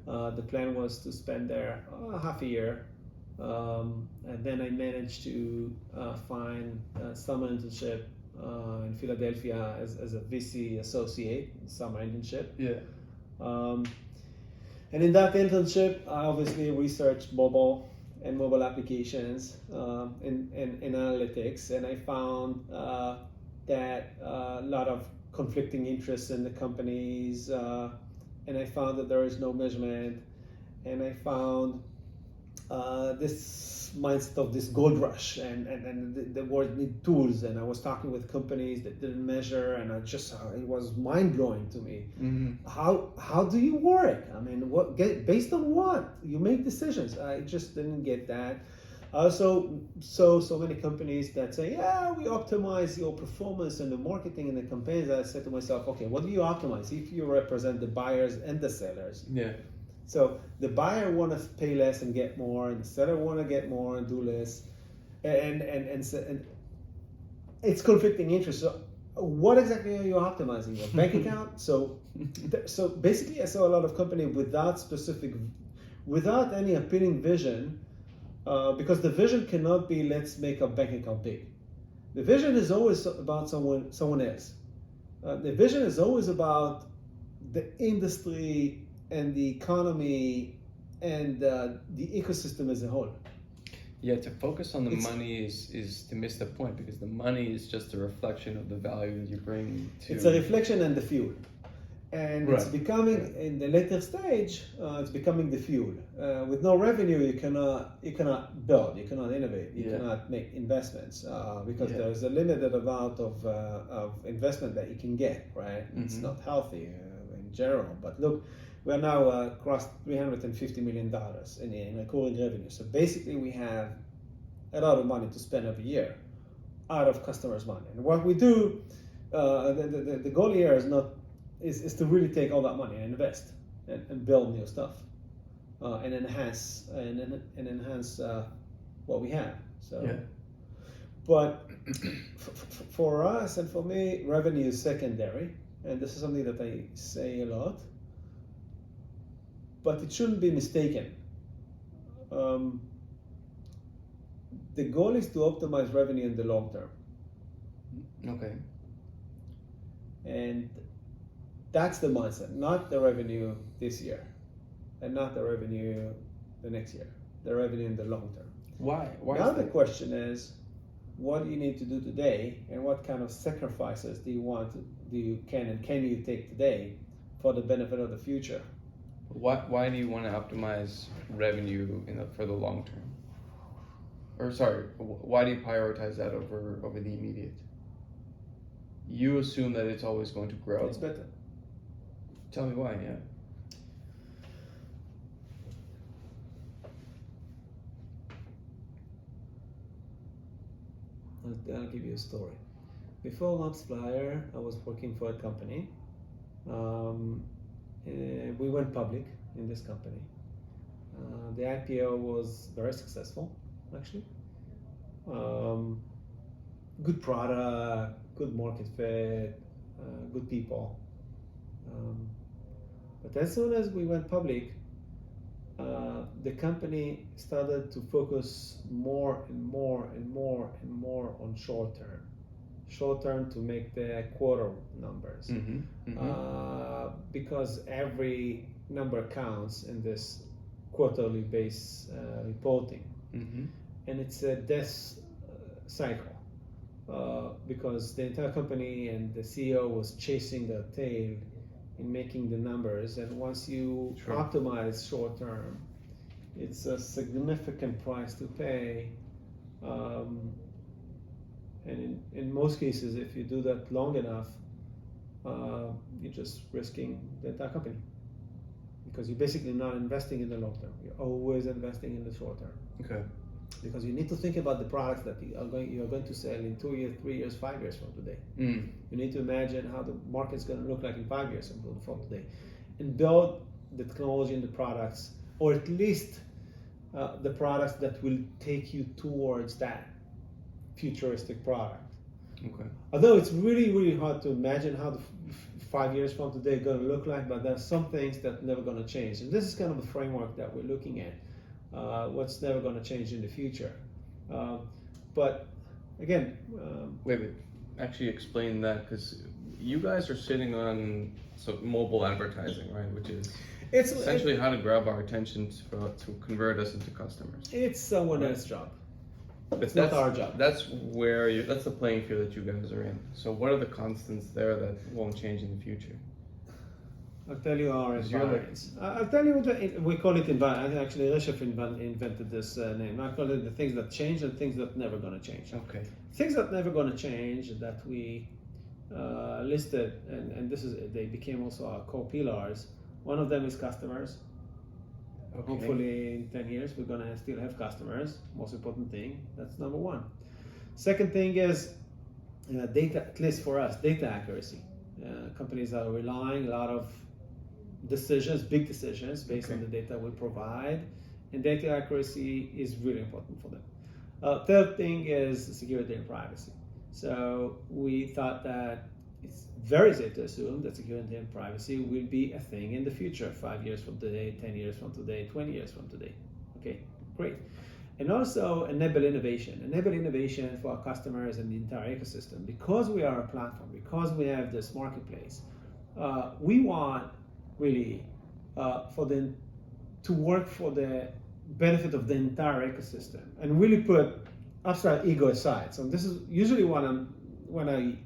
The plan was to spend there half a year, and then I managed to find a summer internship in Philadelphia as a VC associate, summer internship. And in that internship, I obviously researched mobile and mobile applications in analytics, and I found that a lot of conflicting interests in the companies, and I found that there is no measurement, and I found this mindset of this gold rush, and the world need tools, and I was talking with companies that didn't measure, and it was mind blowing to me. How do you work? I mean, based on what you make decisions? I just didn't get that. Also, so many companies that say, we optimize your performance and the marketing and the campaigns. I said to myself, okay, what do you optimize if you represent the buyers and the sellers? So the buyer want to pay less and get more, and the seller want to get more and do less, and it's conflicting interests. So what exactly are you optimizing? Your bank account? So basically, I saw a lot of companies without any appealing vision, because the vision cannot be let's make a bank account big. The vision is always about someone else. The vision is always about the industry and the economy and the ecosystem as a whole. To focus on the money is to miss the point, because the money is just a reflection of the value that you bring to... It's a reflection and the fuel. And it's becoming, in the later stage, it's becoming the fuel. With no revenue, you cannot build, you cannot innovate, you cannot make investments, because there's a limited amount of investment that you can get, right? It's not healthy in general. But look, we are now crossed $350 million in recurring revenue. So basically, we have a lot of money to spend every year out of customers' money. And what we do, the goal here is to really take all that money and invest and build new stuff and enhance what we have. So, but for us and for me, revenue is secondary, and this is something that I say a lot. But it shouldn't be mistaken. The goal is to optimize revenue in the long term. Okay. And that's the mindset, not the revenue this year, and not the revenue the next year. The revenue in the long term. Why? Now the question is, what do you need to do today, and what kind of sacrifices can you take today for the benefit of the future? Why do you want to optimize revenue for the long term? Or sorry, why do you prioritize that over the immediate? You assume that it's always going to grow. It's better. Tell me why. I'll give you a story. Before AppsFlyer, I was working for a company. We went public in this company. The IPO was very successful, actually. Good product, good market fit, good people. But as soon as we went public, the company started to focus more and more on short term to make the quarter numbers. Because every number counts in this quarterly base reporting. And it's a death cycle, because the entire company and the CEO was chasing their tail in making the numbers, and once you Sure. optimize short term, it's a significant price to pay. And in most cases, if you do that long enough, you're just risking the entire company, because you're basically not investing in the long term. You're always investing in the short term, Okay. because you need to think about the products that you're going to sell in 2 years, 3 years, 5 years from today. You need to imagine how the market's going to look like in 5 years from today, and build the technology and the products, or at least the products that will take you towards that futuristic product. Okay. Although it's really, really hard to imagine how the 5 years from today is going to look like, but there's some things that are never going to change. And this is kind of the framework that we're looking at, what's never going to change in the future. But again... Wait, actually explain that, because you guys are sitting on mobile advertising, right? Which is essentially how to grab our attention to convert us into customers. It's someone else's job. But It's not our job. That's that's the playing field that you guys are in. So what are the constants there that won't change in the future? I'll tell you our environments. I'll tell you what we call it environment. Actually, Reshef invented this name. I call it the things that change and things that never going to change. Okay. Things that never going to change that we listed, and they became also our core pillars. One of them is customers. Okay. Hopefully in 10 years we're gonna still have customers. Most important thing, that's number one. Second thing is data, at least for us, data accuracy. Companies are relying a lot of decisions, big decisions, based on the data we provide, and data accuracy is really important for them. Third thing is security and privacy. So we thought that it's very safe to assume that security and privacy will be a thing in the future, 5 years from today, 10 years from today, 20 years from today. Okay, great. And also enable innovation for our customers and the entire ecosystem. Because we are a platform, because we have this marketplace, we want really for them to work for the benefit of the entire ecosystem, and really put abstract ego aside. So this is usually when I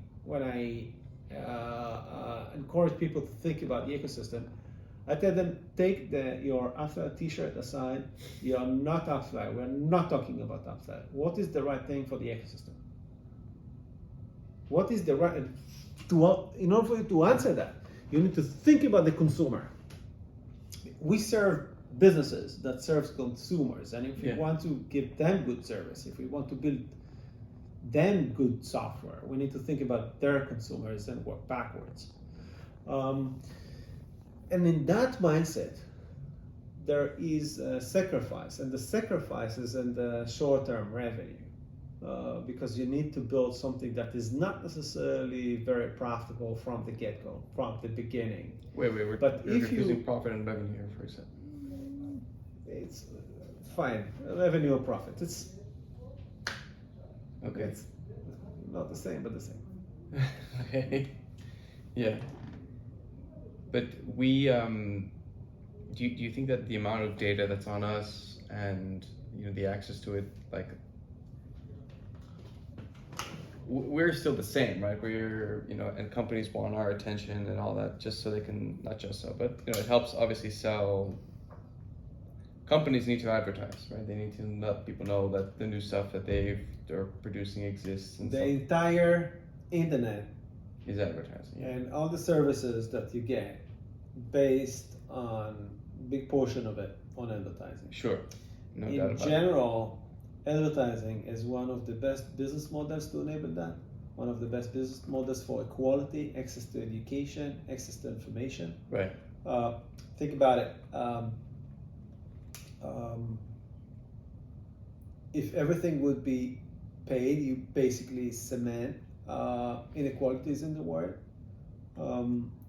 encourage people to think about the ecosystem. I tell them, take your AppsFlyer t-shirt aside. You are not AppsFlyer. We're not talking about AppsFlyer. What is the right thing for the ecosystem? What is the right... in order for you to answer that, you need to think about the consumer. We serve businesses that serves consumers, and if we want to give them good service, if we want to build them good software, we need to think about their consumers and work backwards. And in that mindset, there is a sacrifice, and the sacrifice is in the short-term revenue, because you need to build something that is not necessarily very profitable from the get-go, from the beginning. Wait, we're confusing profit and revenue here for a second. It's fine, revenue or profit. It's okay. It's not the same, but the same. Okay. Yeah. But we, do you think that the amount of data that's on us and the access to it, like, we're still the same, right? We're and companies want our attention and all that, just so they can, not just so, but it helps obviously sell. Companies need to advertise, right? They need to let people know that the new stuff that they're producing exists. And the entire internet is advertising, and all the services that you get based on big portion of it on advertising. Sure, no doubt about it. In general, advertising is one of the best business models to enable that. One of the best business models for equality, access to education, access to information. Right. Think about it. If everything would be paid, you basically cement inequalities in the world.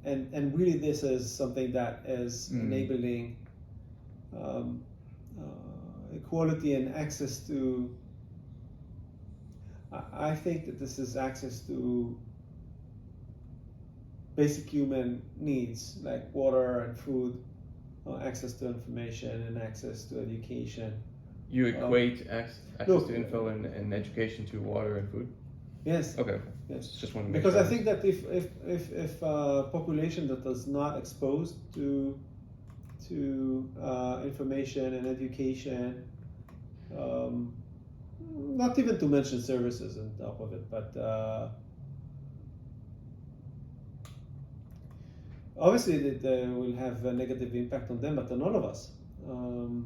And really this is something that is enabling equality and access to, I think that this is access to basic human needs like water and food, access to information and access to education. You equate access to info and education to water and food? Yes. Okay. Yes. Just want to make Because sure. I think that if a population that is not exposed to information and education, not even to mention services on top of it, but obviously that will have a negative impact on them, but on all of us.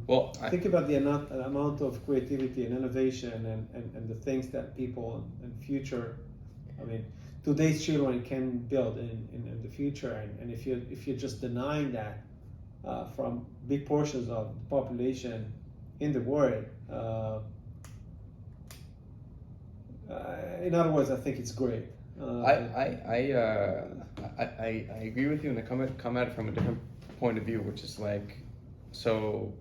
Well, Think about the amount of creativity and innovation and the things that people in future, I mean, today's children can build in the future, and if you're just denying that from big portions of the population in the world, in other words, I think it's great. I agree with you, and I come at it from a different point of view, which is like, so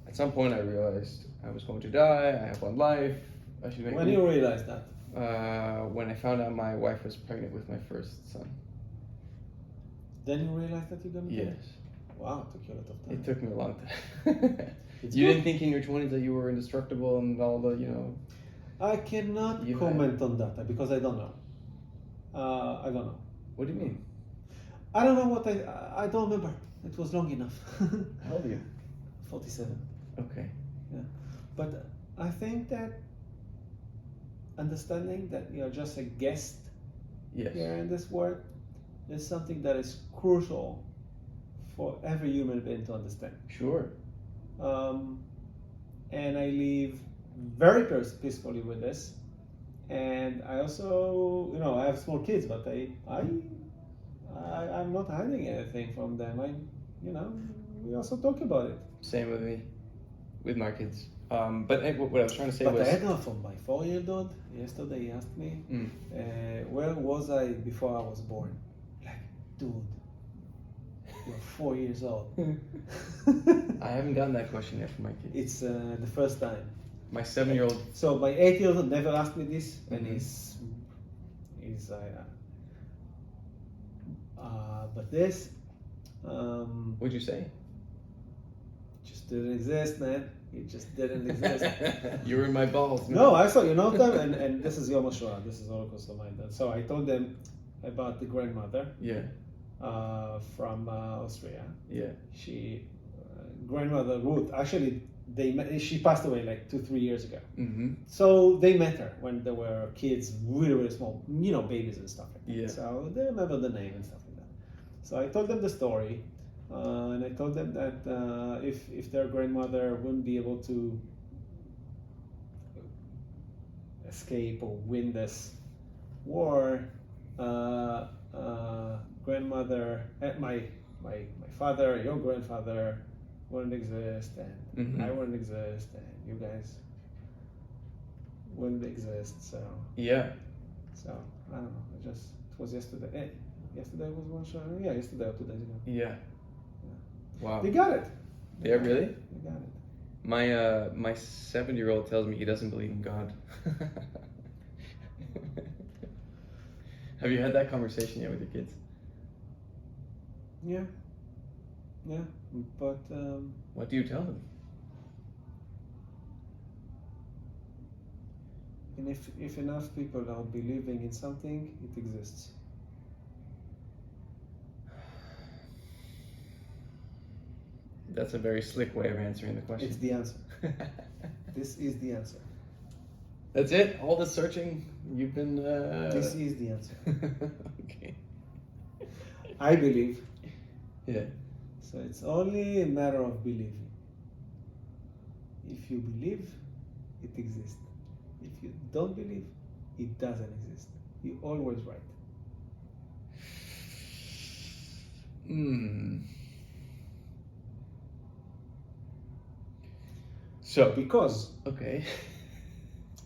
at some point I realized I was going to die. I have one life. I should make. When you realize that? When I found out my wife was pregnant with my first son. Then you realize that you're gonna die? Yes. Wow, it took you a lot of time. It took me a long time. It's You good. didn't think in your 20s that you were indestructible and all the, I cannot You comment on that because I don't know. I don't know. What do you mean? I don't know what I don't remember. It was long enough. How old are you? 47. Okay. Yeah. But I think that understanding that you're just a guest Yes. here in this world is something that is crucial for every human being to understand. Sure. And I live very peacefully with this. And I also, I have small kids, but I'm not hiding anything from them. We also talk about it. Same with me, with my kids. But what I was trying to say But was. I know from my 4-year-old yesterday, he asked me, where was I before I was born? Like, dude, you're 4 years old. I haven't gotten that question yet from my kids. It's the first time. My 7-year-old. So my 8-year-old never asked me this, and he's but this What'd you say? just didn't exist, man. It just didn't exist. You were in my balls. Man. No, I saw them, and this is Yom HaShoah. This is Holocaust of Mind. So I told them about the grandmother Yeah. from Austria. Yeah. She grandmother Ruth. Actually, she passed away like 2-3 years ago. Mm-hmm. So they met her when they were kids, really, really small, babies and stuff like that. Yeah. So they remember the name and stuff like that. So I told them the story, and I told them that if their grandmother wouldn't be able to escape or win this war, grandmother, my father, your grandfather wouldn't exist, and I wouldn't exist, and you guys wouldn't exist. So Yeah. I don't know. It was yesterday. Yesterday was one show. Yeah, yesterday or 2 days ago. Yeah. Wow. They got it. Yeah, really? They got it. My 7-year-old tells me he doesn't believe in God. Have you had that conversation yet with your kids? Yeah. But What do you tell them? and if enough people are believing in something, it exists. That's a very slick way of answering the question. It's the answer. This is the answer. That's it? All the searching you've been... This is the answer. Okay. I believe. Yeah. So it's only a matter of believing. If you believe, it exists. If you don't believe, it doesn't exist. You're always right. So, Because, okay.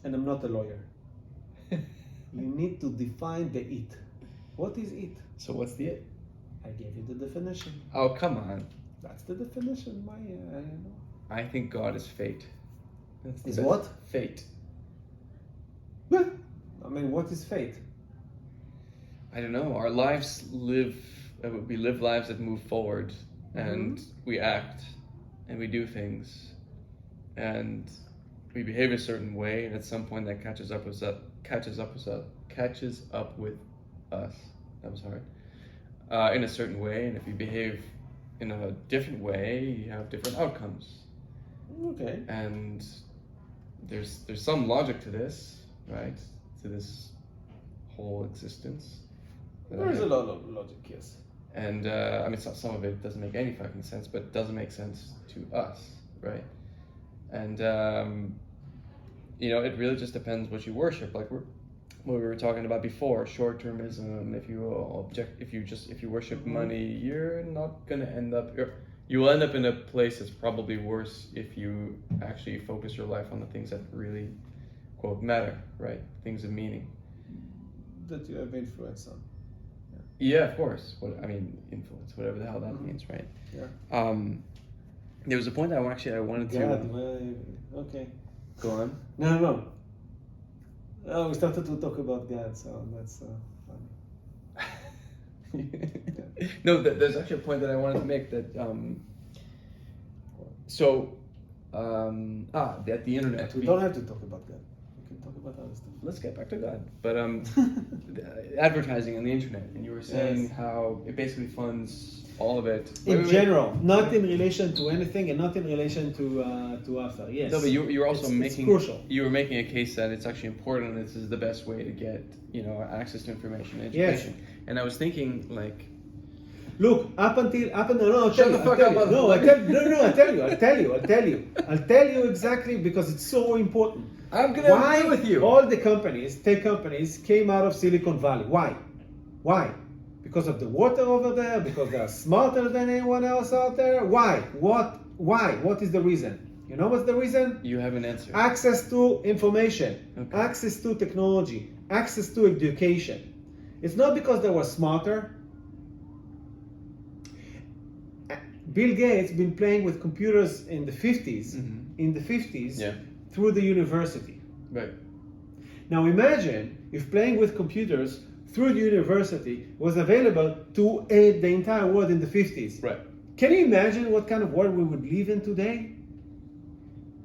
and I'm not a lawyer, you need to define the it. What is it? So what's the it? I gave you the definition. Oh, come on. That's the definition, I think God is fate. That's the Is best. what? Fate. Yeah. I mean, what is fate? I don't know. Our lives we live lives that move forward, and we act, and we do things, and we behave a certain way, and at some point that catches up catches up with us. That was hard. In a certain way, and if you behave in a different way, you have different outcomes. Okay. And there's some logic to this, right? To this whole existence. There is a lot of logic, yes. And I mean, some of it doesn't make any fucking sense, but it doesn't make sense to us, right? And you know, it really just depends what you worship. Like what we were talking about before, short-termism. If you worship money, you're not gonna end up. You will end up in a place that's probably worse if you actually focus your life on the things that really, quote, matter, right? Things of meaning. That you have influence on. Yeah, of course. Influence, whatever the hell that means, right? Yeah. There was a point I wanted to. God, okay. Go on. No. Oh, we started to talk about God, so that's funny. No, there's actually a point that I wanted to make that. That the internet. We don't have to talk about God. We can talk about other stuff. Let's get back to God. But advertising on the internet, and you were saying how it basically funds all of it. In general, not in relation to anything, and not in relation to AppsFlyer. Yes. No, but you're also it's crucial. You were making a case that it's actually important, and this is the best way to get access to information and education. Yes. And I was thinking like. Look, I'll tell you. I'll tell you exactly, because it's so important. I'm gonna agree with you. All the tech companies, came out of Silicon Valley. Why? Because of the water over there? Because they are smarter than anyone else out there? Why? What is the reason? You know what's the reason? You have an answer. Access to information, Okay. access to technology, access to education. It's not because they were smarter. Bill Gates been playing with computers in the 50s, Yeah. through the university. Right. Now imagine if playing with computers through the university was available to the entire world in the 50s. Right. Can you imagine what kind of world we would live in today?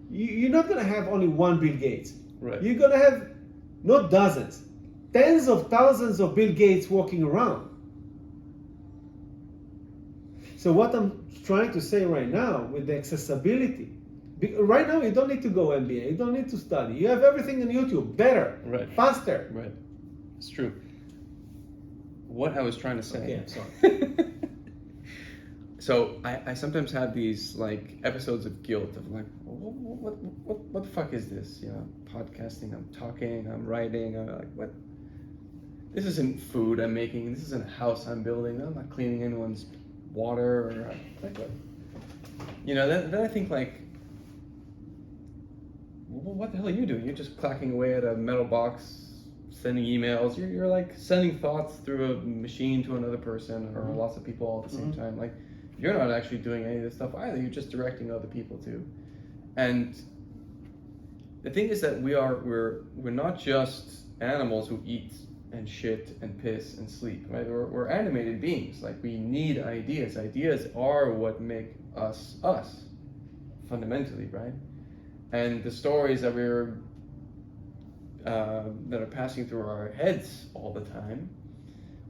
You're not going to have only one Bill Gates. Right. You're going to have not dozens, tens of thousands of Bill Gates walking around. So what I'm trying to say right now with the accessibility, right now you don't need to go MBA, you don't need to study. You have everything on YouTube, better, Right. faster. Right. It's true. What I was trying to say. Okay, I'm sorry. So I sometimes have these like episodes of guilt of like, what the fuck is this? Podcasting. I'm talking. I'm writing. I'm like, what? This isn't food I'm making. This isn't a house I'm building. I'm not cleaning anyone's water or like what? Then I think like, well, what the hell are you doing? You're just clacking away at a metal box, sending emails. You're like sending thoughts through a machine to another person or lots of people all at the same time. Like, you're not actually doing any of this stuff either. You're just directing other people too. And the thing is that we're not just animals who eat and shit and piss and sleep, right? We're animated beings. Like, we need ideas. Ideas are what make us us, fundamentally, right? And the stories that that are passing through our heads all the time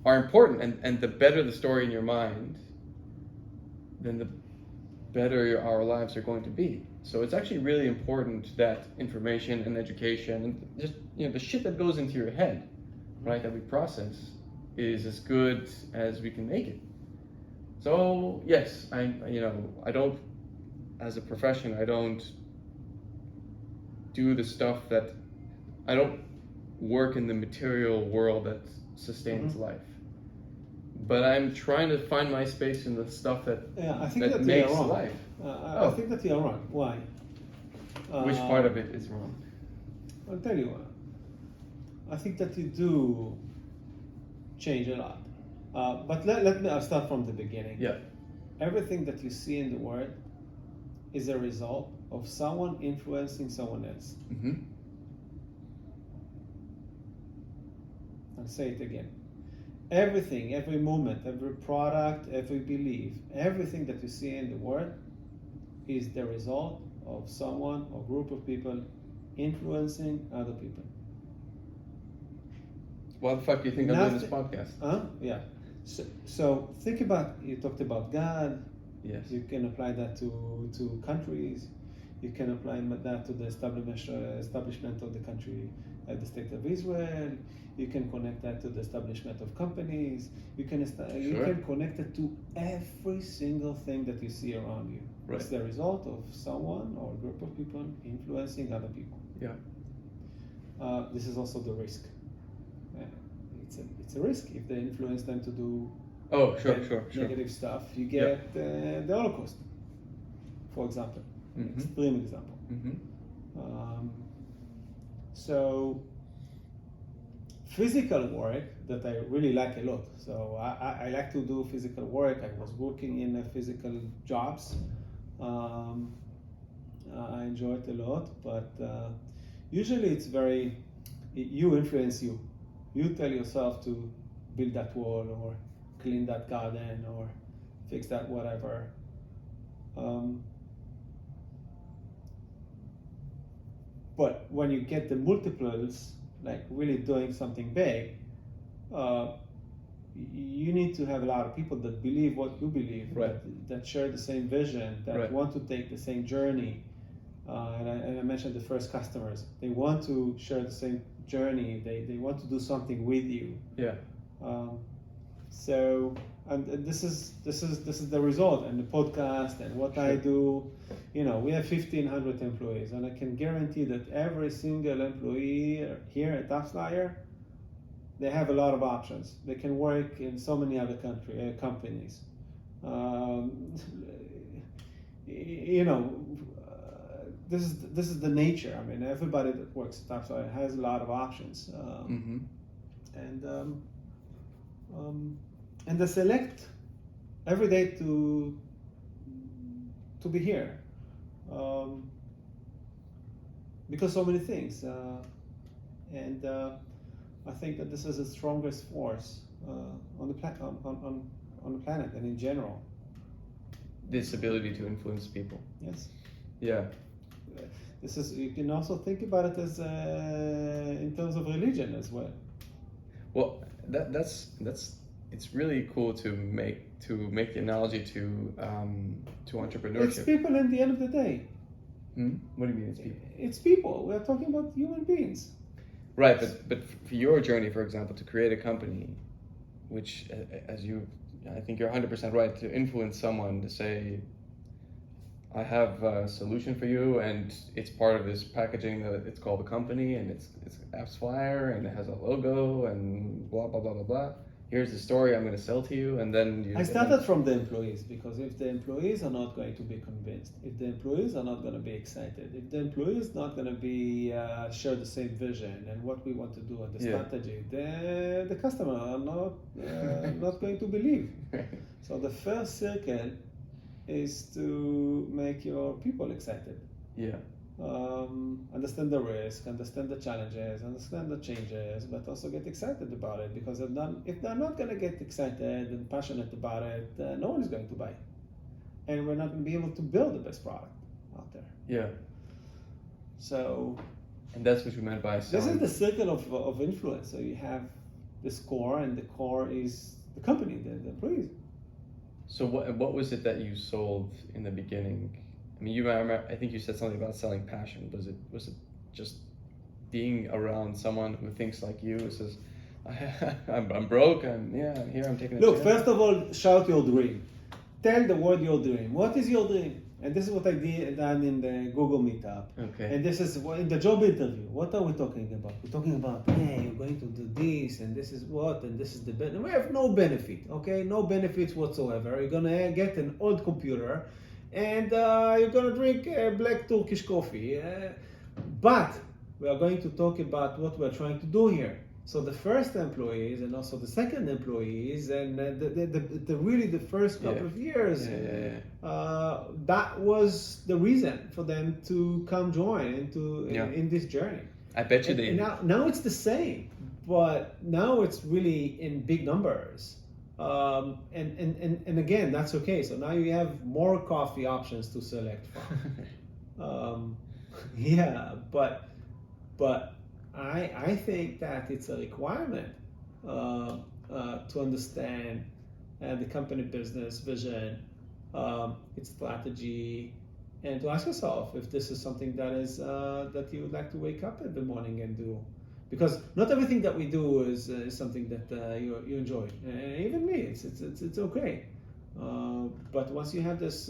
are important. And the better the story in your mind, then the better our lives are going to be. So it's actually really important that information and education and just the shit that goes into your head, right, that we process, is as good as we can make it. So yes, I don't, as a profession, I don't do the stuff that, I don't work in the material world that sustains life. But I'm trying to find my space in the stuff that I think that makes you're wrong. life. I think that you're wrong. Why? Which part of it is wrong? I'll tell you what. I think that you do change a lot. But I'll start from the beginning. Yeah. Everything that you see in the world is a result of someone influencing someone else. Mm-hmm. I'll say it again. Everything, every moment, every product, every belief, everything that you see in the world is the result of someone or group of people influencing other people. Why the fuck do you think I'm doing this podcast? Yeah. So think about, you talked about God. Yes. You can apply that to countries. You can apply that to the establishment of the country, the state of Israel. You can connect that to the establishment of companies. You can connect it to every single thing that you see around you. Right. It's the result of someone or a group of people influencing other people. Yeah. This is also the risk. It's a risk if they influence them to do sure. negative stuff. You get the Holocaust, for example, an extreme example. So physical work that I really like a lot. So I like to do physical work. I was working in physical jobs. I enjoy it a lot, but usually it's you influence you. You tell yourself to build that wall or clean that garden or fix that whatever. But when you get the multiples, like really doing something big, you need to have a lot of people that believe what you believe, right. that share the same vision, that right. want to take the same journey. And I mentioned the first customers. They want to share the same journey. They want to do something with you. Yeah. So and this is the result, and the podcast and what I do. We have 1,500 employees, and I can guarantee that every single employee here at AppsFlyer, they have a lot of options. They can work in so many other companies. This is the nature. I mean, everybody that works at AppsFlyer has a lot of options, and they select every day to be here, because so many things, and I think that this is the strongest force on the planet and in general. This ability to influence people. Yes. Yeah. You can also think about it as in terms of religion as well. Well, that's it's really cool to make the analogy to entrepreneurship. It's people in the end of the day. What do you mean it's people? It's people. We're talking about human beings. Right, but for your journey, for example, to create a company, which, I think you're 100% right, to influence someone to say, I have a solution for you, and it's part of this packaging that it's called a company, and it's AppsFlyer, and it has a logo, and blah blah blah blah blah. Here's the story I'm going to sell to you, and then I started from the employees, because if the employees are not going to be convinced, if the employees are not going to be excited, if the employees not going to be share the same vision and what we want to do and the strategy, the customer are not going to believe. So the first circle is to make your people excited. Yeah. Understand the risk, understand the challenges, understand the changes, but also get excited about it, because if they're not going to get excited and passionate about it, no one is going to buy. And we're not going to be able to build the best product out there. Yeah. So, and that's what you meant by selling. This is the circle of influence. So you have this core, and the core is the company, the employees. So what was it that you sold in the beginning? I mean, I think you said something about selling passion. Was it just being around someone who thinks like you, who says, I'm broke, I'm here, I'm taking a Look, chance? first of all, shout your dream. Tell the world your dream. What is your dream? And this is what I done in the Google Meetup. Okay. And this is in the job interview. What are we talking about? We're talking about, hey, you're going to do this, and this is what, and this is the benefit. We have no benefit, okay? No benefits whatsoever. You're going to get an old computer, and you're going to drink black Turkish coffee. But we are going to talk about what we're trying to do here. So the first employees and also the second employees and the first couple of years, that was the reason for them to come join in this journey. I bet you and now it's the same, but now it's really in big numbers. And again, that's okay. So now you have more coffee options to select from. But I think that it's a requirement to understand the company business vision, its strategy, and to ask yourself if this is something that is that you would like to wake up in the morning and do. Because not everything that we do is something that you enjoy. And even me, it's okay. But once you have this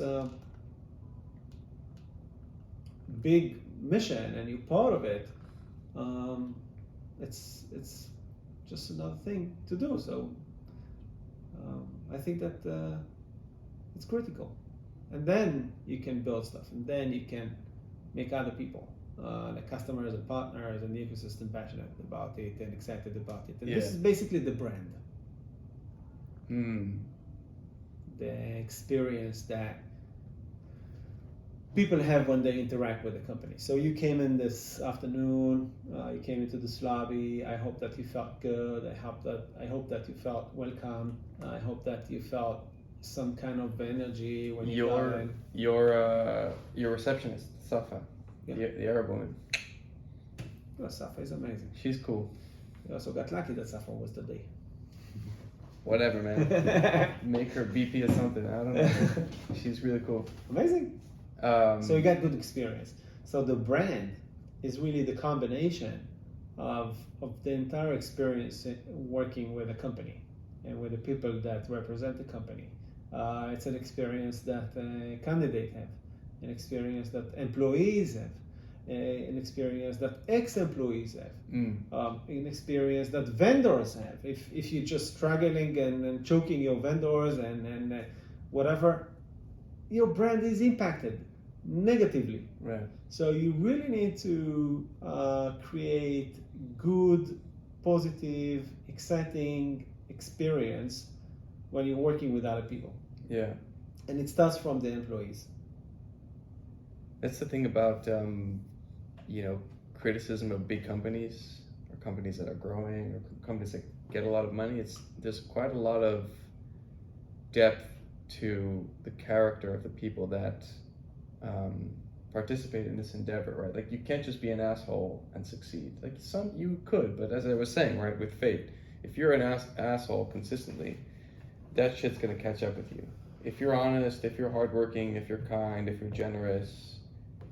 big mission and you're part of it, it's just another thing to do. So I think that it's critical, and then you can build stuff, and then you can make other people, like customers and partners and the ecosystem, passionate about it and excited about it. And this is basically the brand, the experience that people have when they interact with the company. So you came in this afternoon, you came into this lobby. I hope that you felt good. I hope that you felt welcome. I hope that you felt some kind of energy when you got in. Your receptionist, Safa, the Arab woman. Oh, Safa is amazing. She's cool. You also got lucky that Safa was the day. Whatever, man. Make her VP or something. I don't know. She's really cool. Amazing. So you got good experience. So the brand is really the combination of the entire experience working with a company and with the people that represent the company. It's an experience that candidates have, an experience that employees have, an experience that ex-employees have, an experience that vendors have. If you're just struggling and choking your vendors and whatever, your brand is impacted negatively. Right. So you really need to create good, positive, exciting experience when you're working with other people. Yeah. And it starts from the employees. That's the thing about criticism of big companies or companies that are growing or companies that get a lot of money. There's quite a lot of depth to the character of the people that participate in this endeavor, right? Like you can't just be an asshole and succeed. Like you could, but as I was saying, right, with fate, if you're an asshole consistently, that shit's gonna catch up with you. If you're honest, if you're hardworking, if you're kind, if you're generous,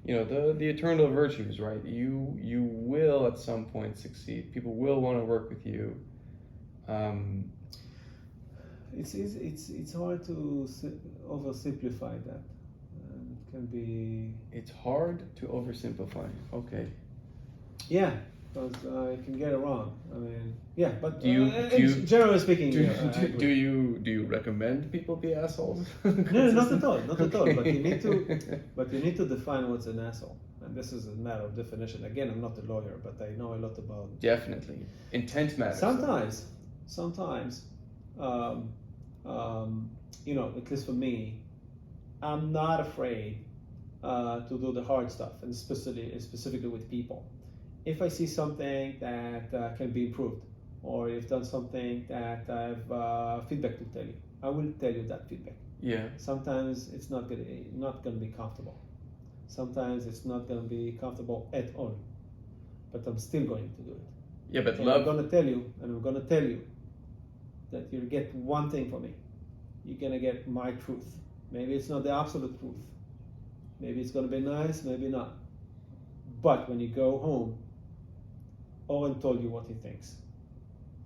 the eternal virtues, right? You will at some point succeed. People will want to work with you. It's hard to oversimplify that. It can be. It's hard to oversimplify. Okay. Yeah, because it can get it wrong. I mean, yeah, but generally speaking, do you recommend people be assholes? No, not at all, not at all. But you need to define what's an asshole, and this is a matter of definition. Again, I'm not a lawyer, but I know a lot about. Definitely, intent matters. Sometimes, at least for me, I'm not afraid to do the hard stuff, and specifically with people. If I see something that can be improved, or if done something that I have feedback to tell you, I will tell you that feedback. Yeah. Sometimes it's not gonna be comfortable. Sometimes it's not gonna be comfortable at all. But I'm still going to do it. Yeah, but and I'm gonna tell you that you'll get one thing from me. You're gonna get my truth. Maybe it's not the absolute truth. Maybe it's gonna be nice, maybe not. But when you go home, Oren told you what he thinks.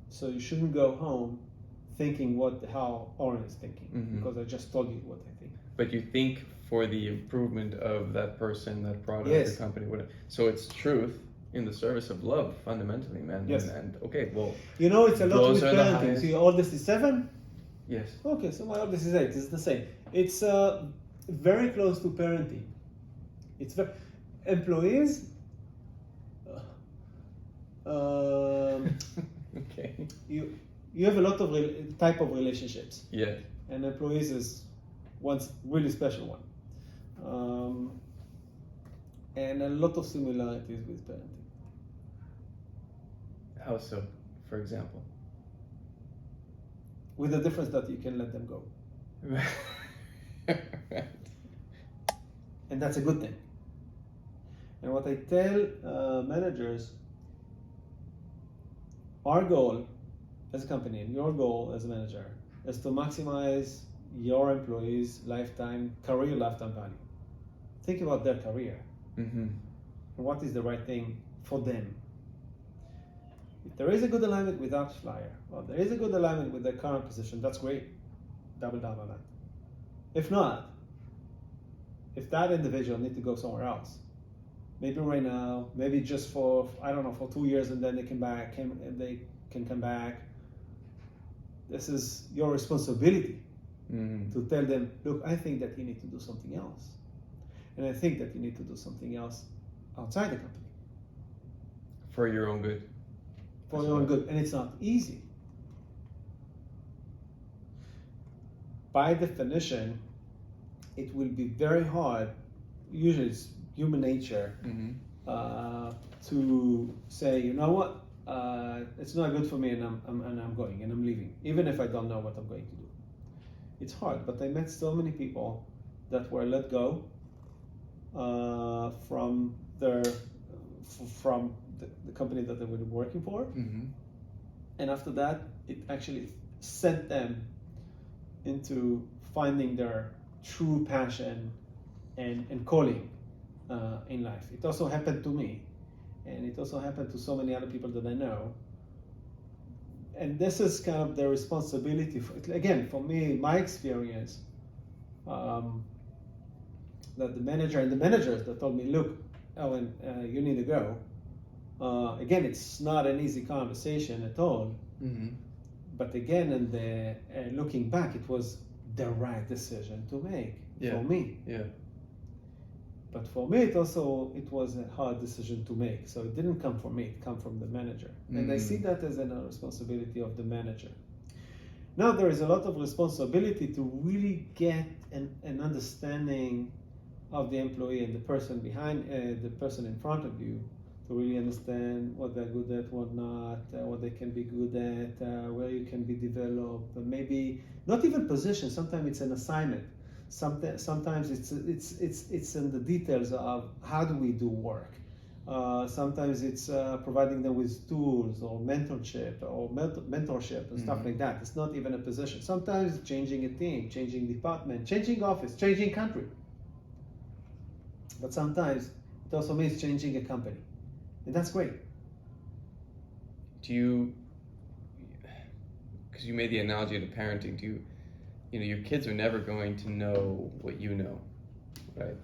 So you shouldn't go home thinking how Oren is thinking, because I just told you what I think. But you think for the improvement of that person, that product, the company, whatever. So it's truth in the service of love, fundamentally, man. Yes. And okay, well. It's a lot with parenting. So your oldest is 7? Yes. Okay, so my oldest is 8. It's the same. It's very close to parenting. It's employees. Okay. You have a lot of type of relationships. Yeah. And employees is one really special one. And a lot of similarities with parenting. How so, for example? With the difference that you can let them go. Right. And that's a good thing. And what I tell managers, our goal as a company, and your goal as a manager is to maximize your employees' career lifetime value. Think about their career. Mm-hmm. And what is the right thing for them? If there is a good alignment with AppsFlyer, or there is a good alignment with their current position, that's great. Double down on that. If not, if that individual needs to go somewhere else, maybe right now, maybe just for 2 years, and then they can come back. This is your responsibility to tell them, look, I think that you need to do something else. And I think that you need to do something else outside the company. For your own good. For your own good. And it's not easy. By definition, it will be very hard, usually it's human nature, to say, you know what, it's not good for me, and I'm going, and I'm leaving, even if I don't know what I'm going to do. It's hard, but I met so many people that were let go from the company that they were working for, and after that, it actually sent them into finding their true passion and calling in life. It also happened to me, and it also happened to so many other people that I know. And this is kind of the responsibility, again, for me, my experience, that the manager and the managers that told me, look, Owen, you need to go. Again, it's not an easy conversation at all. But again, looking back, it was the right decision to make for me. Yeah. But for me, it was a hard decision to make. So it didn't come from me; it came from the manager. And I see that as a responsibility of the manager. Now there is a lot of responsibility to really get an understanding of the employee and the person behind, the person in front of you, to really understand what they're good at, what not, what they can be good at, where you can be developed, and maybe not even position. Sometimes it's an assignment. Sometimes it's in the details of how do we do work. Sometimes it's providing them with tools or mentorship and stuff like that. It's not even a position. Sometimes it's changing a team, changing department, changing office, changing country. But sometimes it also means changing a company. And that's great. Do you, because you made the analogy to parenting, your kids are never going to know what you know, right?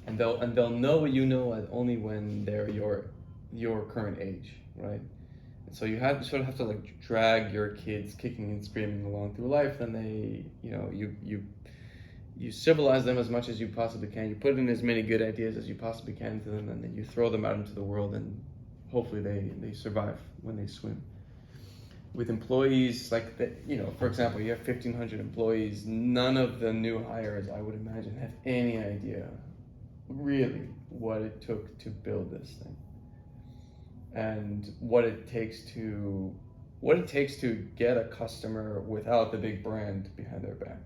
And they'll know what you know only when they're your current age, right? And so you sort of have to like drag your kids kicking and screaming along through life. Then they, you civilize them as much as you possibly can. You put in as many good ideas as you possibly can to them, and then you throw them out into the world, and hopefully they survive when they swim. With employees, like for example, you have 1,500 employees. None of the new hires, I would imagine, have any idea really what it took to build this thing, and what it takes to get a customer without the big brand behind their back.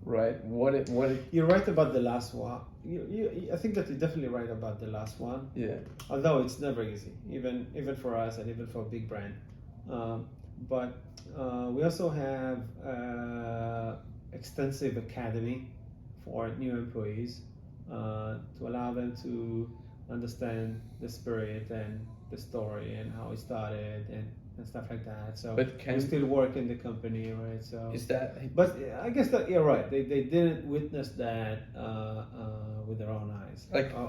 Right? You're right about the last one. I think that you're definitely right about the last one. Yeah. Although it's never easy, even for us and even for a big brand. But we also have extensive academy for new employees to allow them to understand the spirit and the story and how it started and stuff like that. So we still work in the company, right? So is that? But I guess that you're right. They didn't witness that with their own eyes,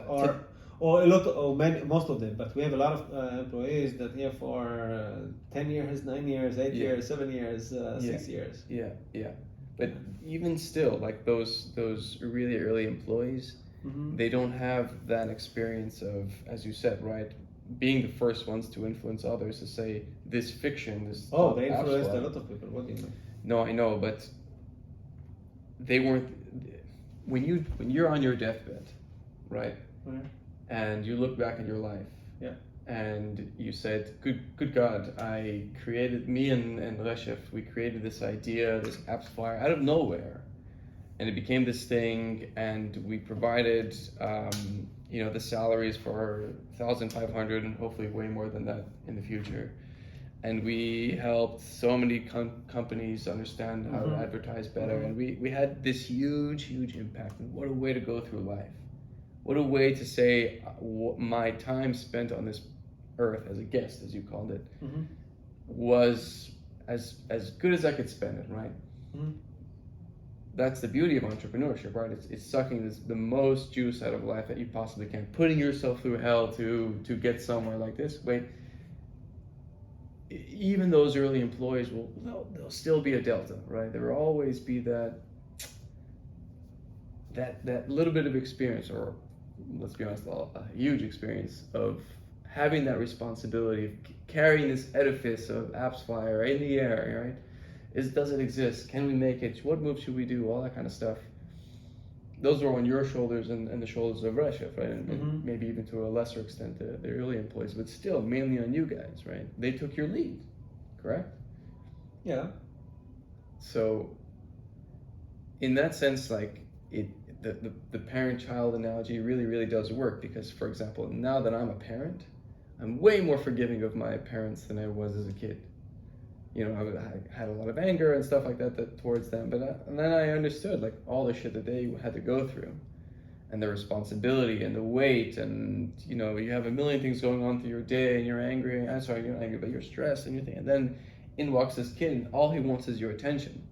or a lot, or most of them. But we have a lot of employees that here for 10 years, 9 years, 8 years, 7 years, 6 years. Yeah. But even still, like those really early employees, they don't have that experience of, as you said, right? Being the first ones to influence others to say this fiction, this. Oh, they influenced a lot of people. What do you mean? No, I know, but they weren't. When you're on your deathbed, right? And you look back at your life. Yeah. And you said, "Good God, I created me and Reshef. We created this idea, this AppsFlyer, out of nowhere, and it became this thing. And we provided." The salaries for 1,500 and hopefully way more than that in the future. and we helped so many companies understand how to advertise better, and we had this huge impact. And what a way to go through life. What a way to say my time spent on this earth as a guest, as you called it, was as good as I could spend it, right? That's the beauty of entrepreneurship, right? It's sucking the most juice out of life that you possibly can, putting yourself through hell to get somewhere like this. Wait, even those early employees there'll still be a delta, right? There will always be that little bit of experience, or let's be honest, a huge experience of having that responsibility of carrying this edifice of AppsFlyer in the air, right? Does it exist? Can we make it? What moves should we do? All that kind of stuff. Those are on your shoulders and the shoulders of Reshef, right? And maybe even to a lesser extent the early employees, but still mainly on you guys, right? They took your lead, correct? Yeah. So in that sense, like the parent-child analogy really does work, because, for example, now that I'm a parent, I'm way more forgiving of my parents than I was as a kid. You know, I had a lot of anger and stuff like that towards them, but and then I understood like all the shit that they had to go through, and the responsibility and the weight, and you know, you have a million things going on through your day, and you're angry. I'm sorry, you're not angry, but you're stressed, and and then in walks this kid, and all he wants is your attention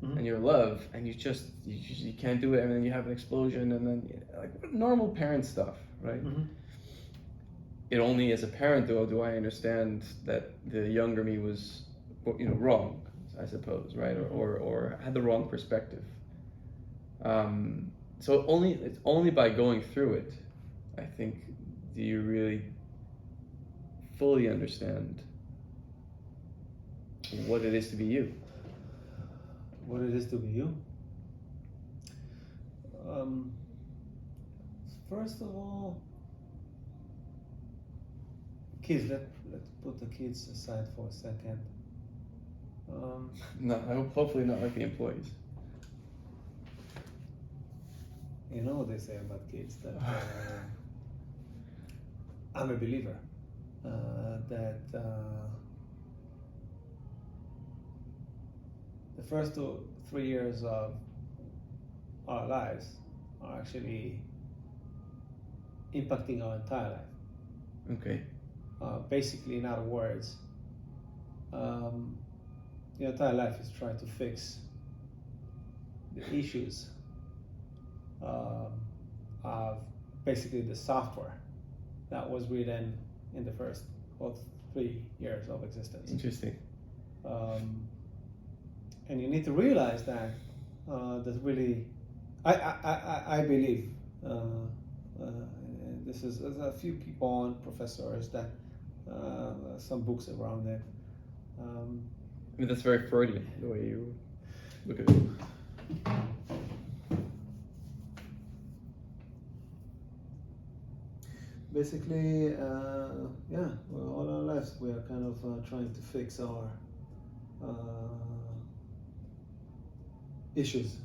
and your love, and you can't do it, and then you have an explosion, and then like normal parent stuff, right? It only as a parent though do I understand that the younger me was, you know, wrong, I suppose, right? Or had the wrong perspective. So it's only by going through it, I think, do you really fully understand what it is to be you. What it is to be you? First of all, kids. Let's put the kids aside for a second. No, hopefully not like the employees. You know what they say about kids, that I'm a believer that the first 3 years of our lives are actually impacting our entire life. Okay. Basically, in other words, your entire life is trying to fix the issues of basically the software that was written in the first 3 years of existence. Interesting. And you need to realize that that really, I believe, this is there's a few people and professors that some books around it. I mean, that's very Freudian, the way you look at it. Basically, well, all our lives we are kind of trying to fix our issues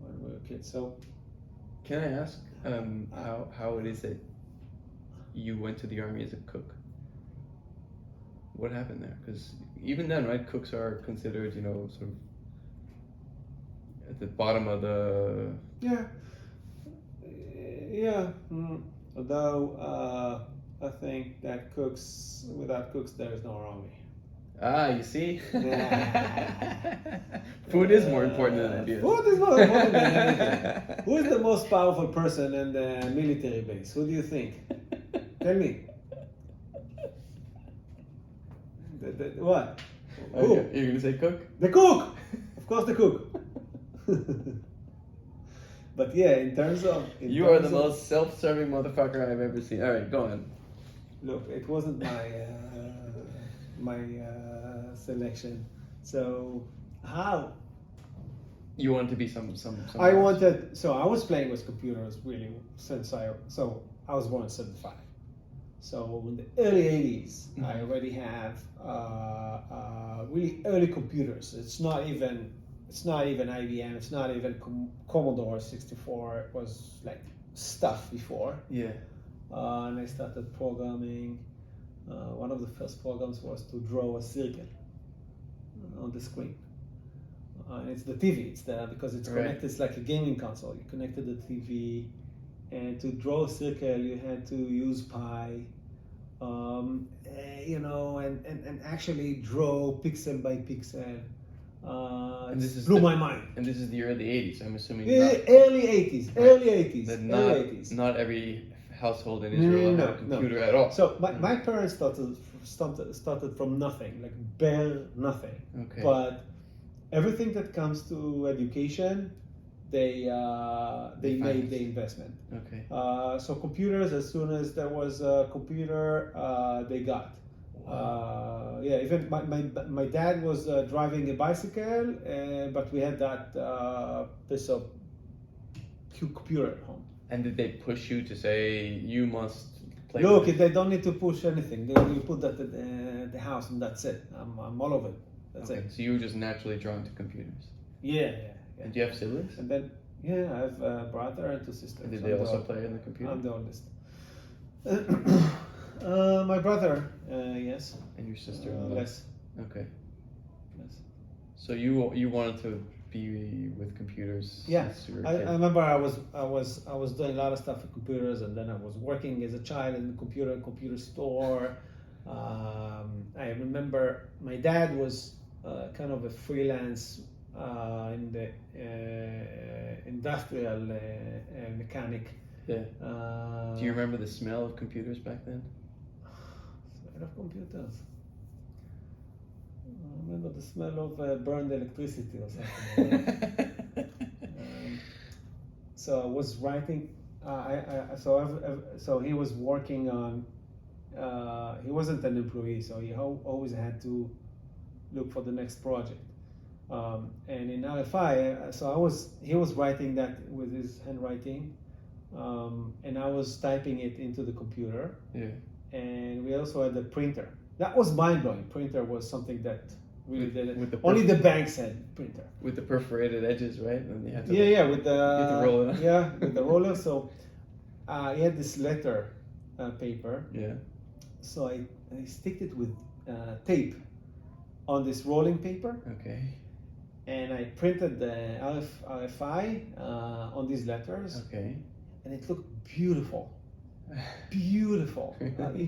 when we were kids. So, can I ask how it is that you went to the army as a cook? What happened there? Because even then, right, cooks are considered, you know, sort of at the bottom of the... Yeah. Although I think that without cooks, there is no army. Ah, you see? Food is more important than ideas. Food is more important than anything. Who is the most powerful person in the military base? Who do you think? Tell me. What? Who? Okay, you're gonna say cook? The cook! Of course, the cook. But yeah, in terms of... You are the most self-serving motherfucker I've ever seen. All right, go on. Look, it wasn't my selection. So how? You wanted to be some. I wanted. So I was playing with computers really since I was born in '75. So in the early '80s, I already have really early computers. It's not even IBM. It's not even Commodore 64. It was like stuff before. Yeah. And I started programming. one of the first programs was to draw a circle on the screen. And it's the TV. It's because it's connected. It's like a gaming console. You connected the TV, and to draw a circle, you had to use Pi, and actually draw pixel by pixel. And this blew my mind. And this is the early 80s, I'm assuming. Early 80s. Early 80s. Not, early 80s. Not every household in Israel had a computer at all. So my parents started from nothing, like bare nothing. Okay. But everything that comes to education, they made the investment. Okay. So computers, as soon as there was a computer, they got. Wow. Even my dad was driving a bicycle, but we had that piece of computer at home. And did they push you to say you must play? Look, with they don't need to push anything. You put that at the house, and that's it. I'm all of it. That's okay. it. So you were just naturally drawn to computers. Yeah. And do you have siblings? And then, I have a brother and 2 sisters. And did they also play on the computer? I'm the oldest. My brother, yes. And your sister? Less. Okay. Less. So you wanted to be with computers? Yeah, since you were a I kid. remember I was doing a lot of stuff with computers, and then I was working as a child in the computer store. I remember my dad was kind of a freelance in the industrial mechanic. Yeah. Do you remember the smell of computers back then? Smell of computers. I remember the smell of burned electricity or something. So I was writing. So he was working on. He wasn't an employee, so he always had to look for the next project. And in RFI, he was writing that with his handwriting, and I was typing it into the computer. Yeah. And we also had a printer. That was mind blowing. Printer was something that really did it. With the Only the banks had printer. With the perforated edges, right? And you had to With the you had to roll it up. Yeah, with the roller. So he had this letter paper. Yeah. So I sticked it with tape on this rolling paper, Okay. and I printed the RFI on these letters, Okay. and it looked beautiful. Beautiful. You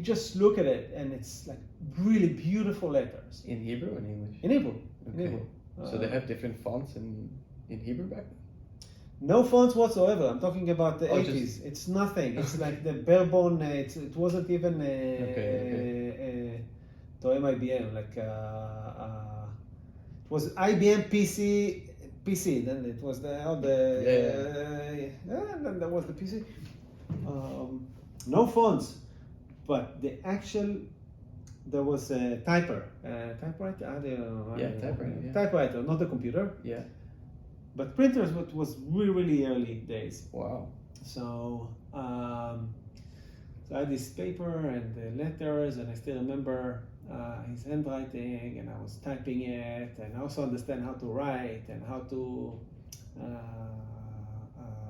just look at it, and it's like really beautiful letters. In Hebrew or in English? In Hebrew. Okay. In Hebrew. So they have different fonts in Hebrew back then? No fonts whatsoever. I'm talking about the Oh, 80s. It's nothing. It's like the bare bone. It wasn't even Toem IBM. Like it was IBM PC. Then it was then there was the PC. No fonts, but there was a typewriter. Typewriter. Typewriter. Yeah. Typewriter, not the computer. Yeah. But printers was really early days. Wow. So I had this paper and the letters, and I still remember his handwriting, and I was typing it, and I also understand how to write and how to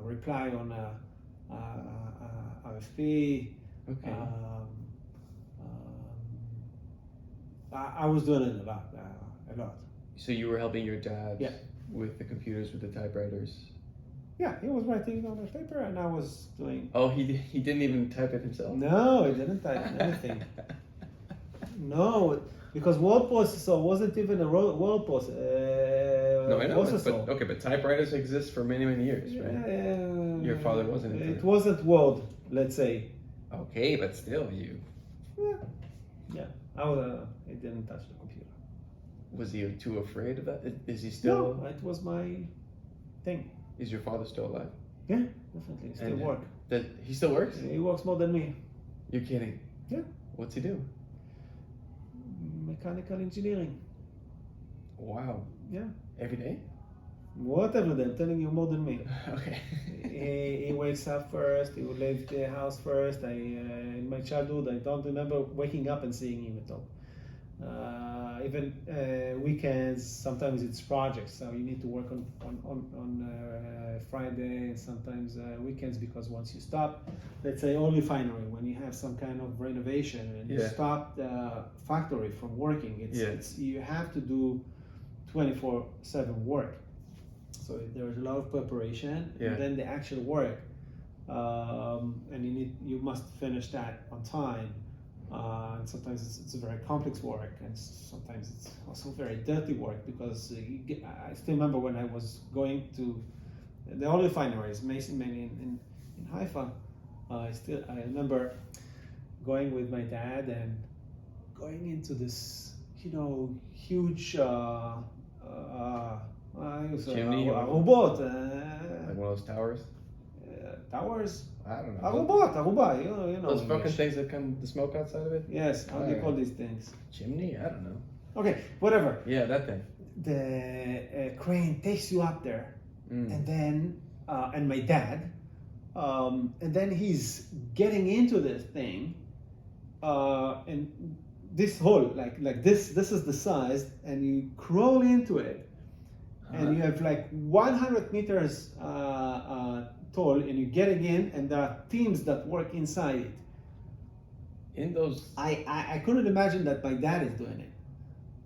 reply on a RFP. Okay. I was doing it a lot. So you were helping your dad Yeah. with the computers, with the typewriters? Yeah, he was writing on the paper, and I was doing. Oh, he didn't even type it himself? No, he didn't type anything. No, because word processor wasn't even a word processor. No, I know. Processor. But typewriters exist for many, many years, right? Your father wasn't into It it. wasn't Word, let's say. Okay, but still, you. Yeah. I was. He didn't touch the computer. Was he too afraid of that? Is he still? No, it was my thing. Is your father still alive? Yeah, definitely. Still And- work. He still works? He works more than me. You're kidding? Yeah. What's he do? Mechanical engineering. Wow. Yeah. Every day? Whatever. I'm telling you, more than me. Okay. He wakes up first. He would leave the house first. In my childhood, I don't remember waking up and seeing him at all. Even weekends. Sometimes it's projects, so you need to work on Friday and sometimes weekends, because once you stop, let's say oil refinery, when you have some kind of renovation and you stop the factory from working, it's you have to do 24/7 work. So there's a lot of preparation, and then the actual work, and you must finish that on time. And sometimes it's a very complex work, and sometimes it's also very dirty work, because I still remember when I was going to the oil refineries, mainly in Haifa. I remember going with my dad and going into this, huge chimney, robot, like one of those towers. Towers. I don't know. Aruba, you know. Those fucking things that come, the smoke outside of it? Yes, how do you call these things? Chimney? I don't know. Okay, whatever. Yeah, that thing. The crane takes you up there, and then, and my dad, and then he's getting into this thing, and this hole, like this is the size, and you crawl into it, and you have like 100 meters tall, and you're getting in, and there are teams that work inside it. In those... I couldn't imagine that my dad is doing it.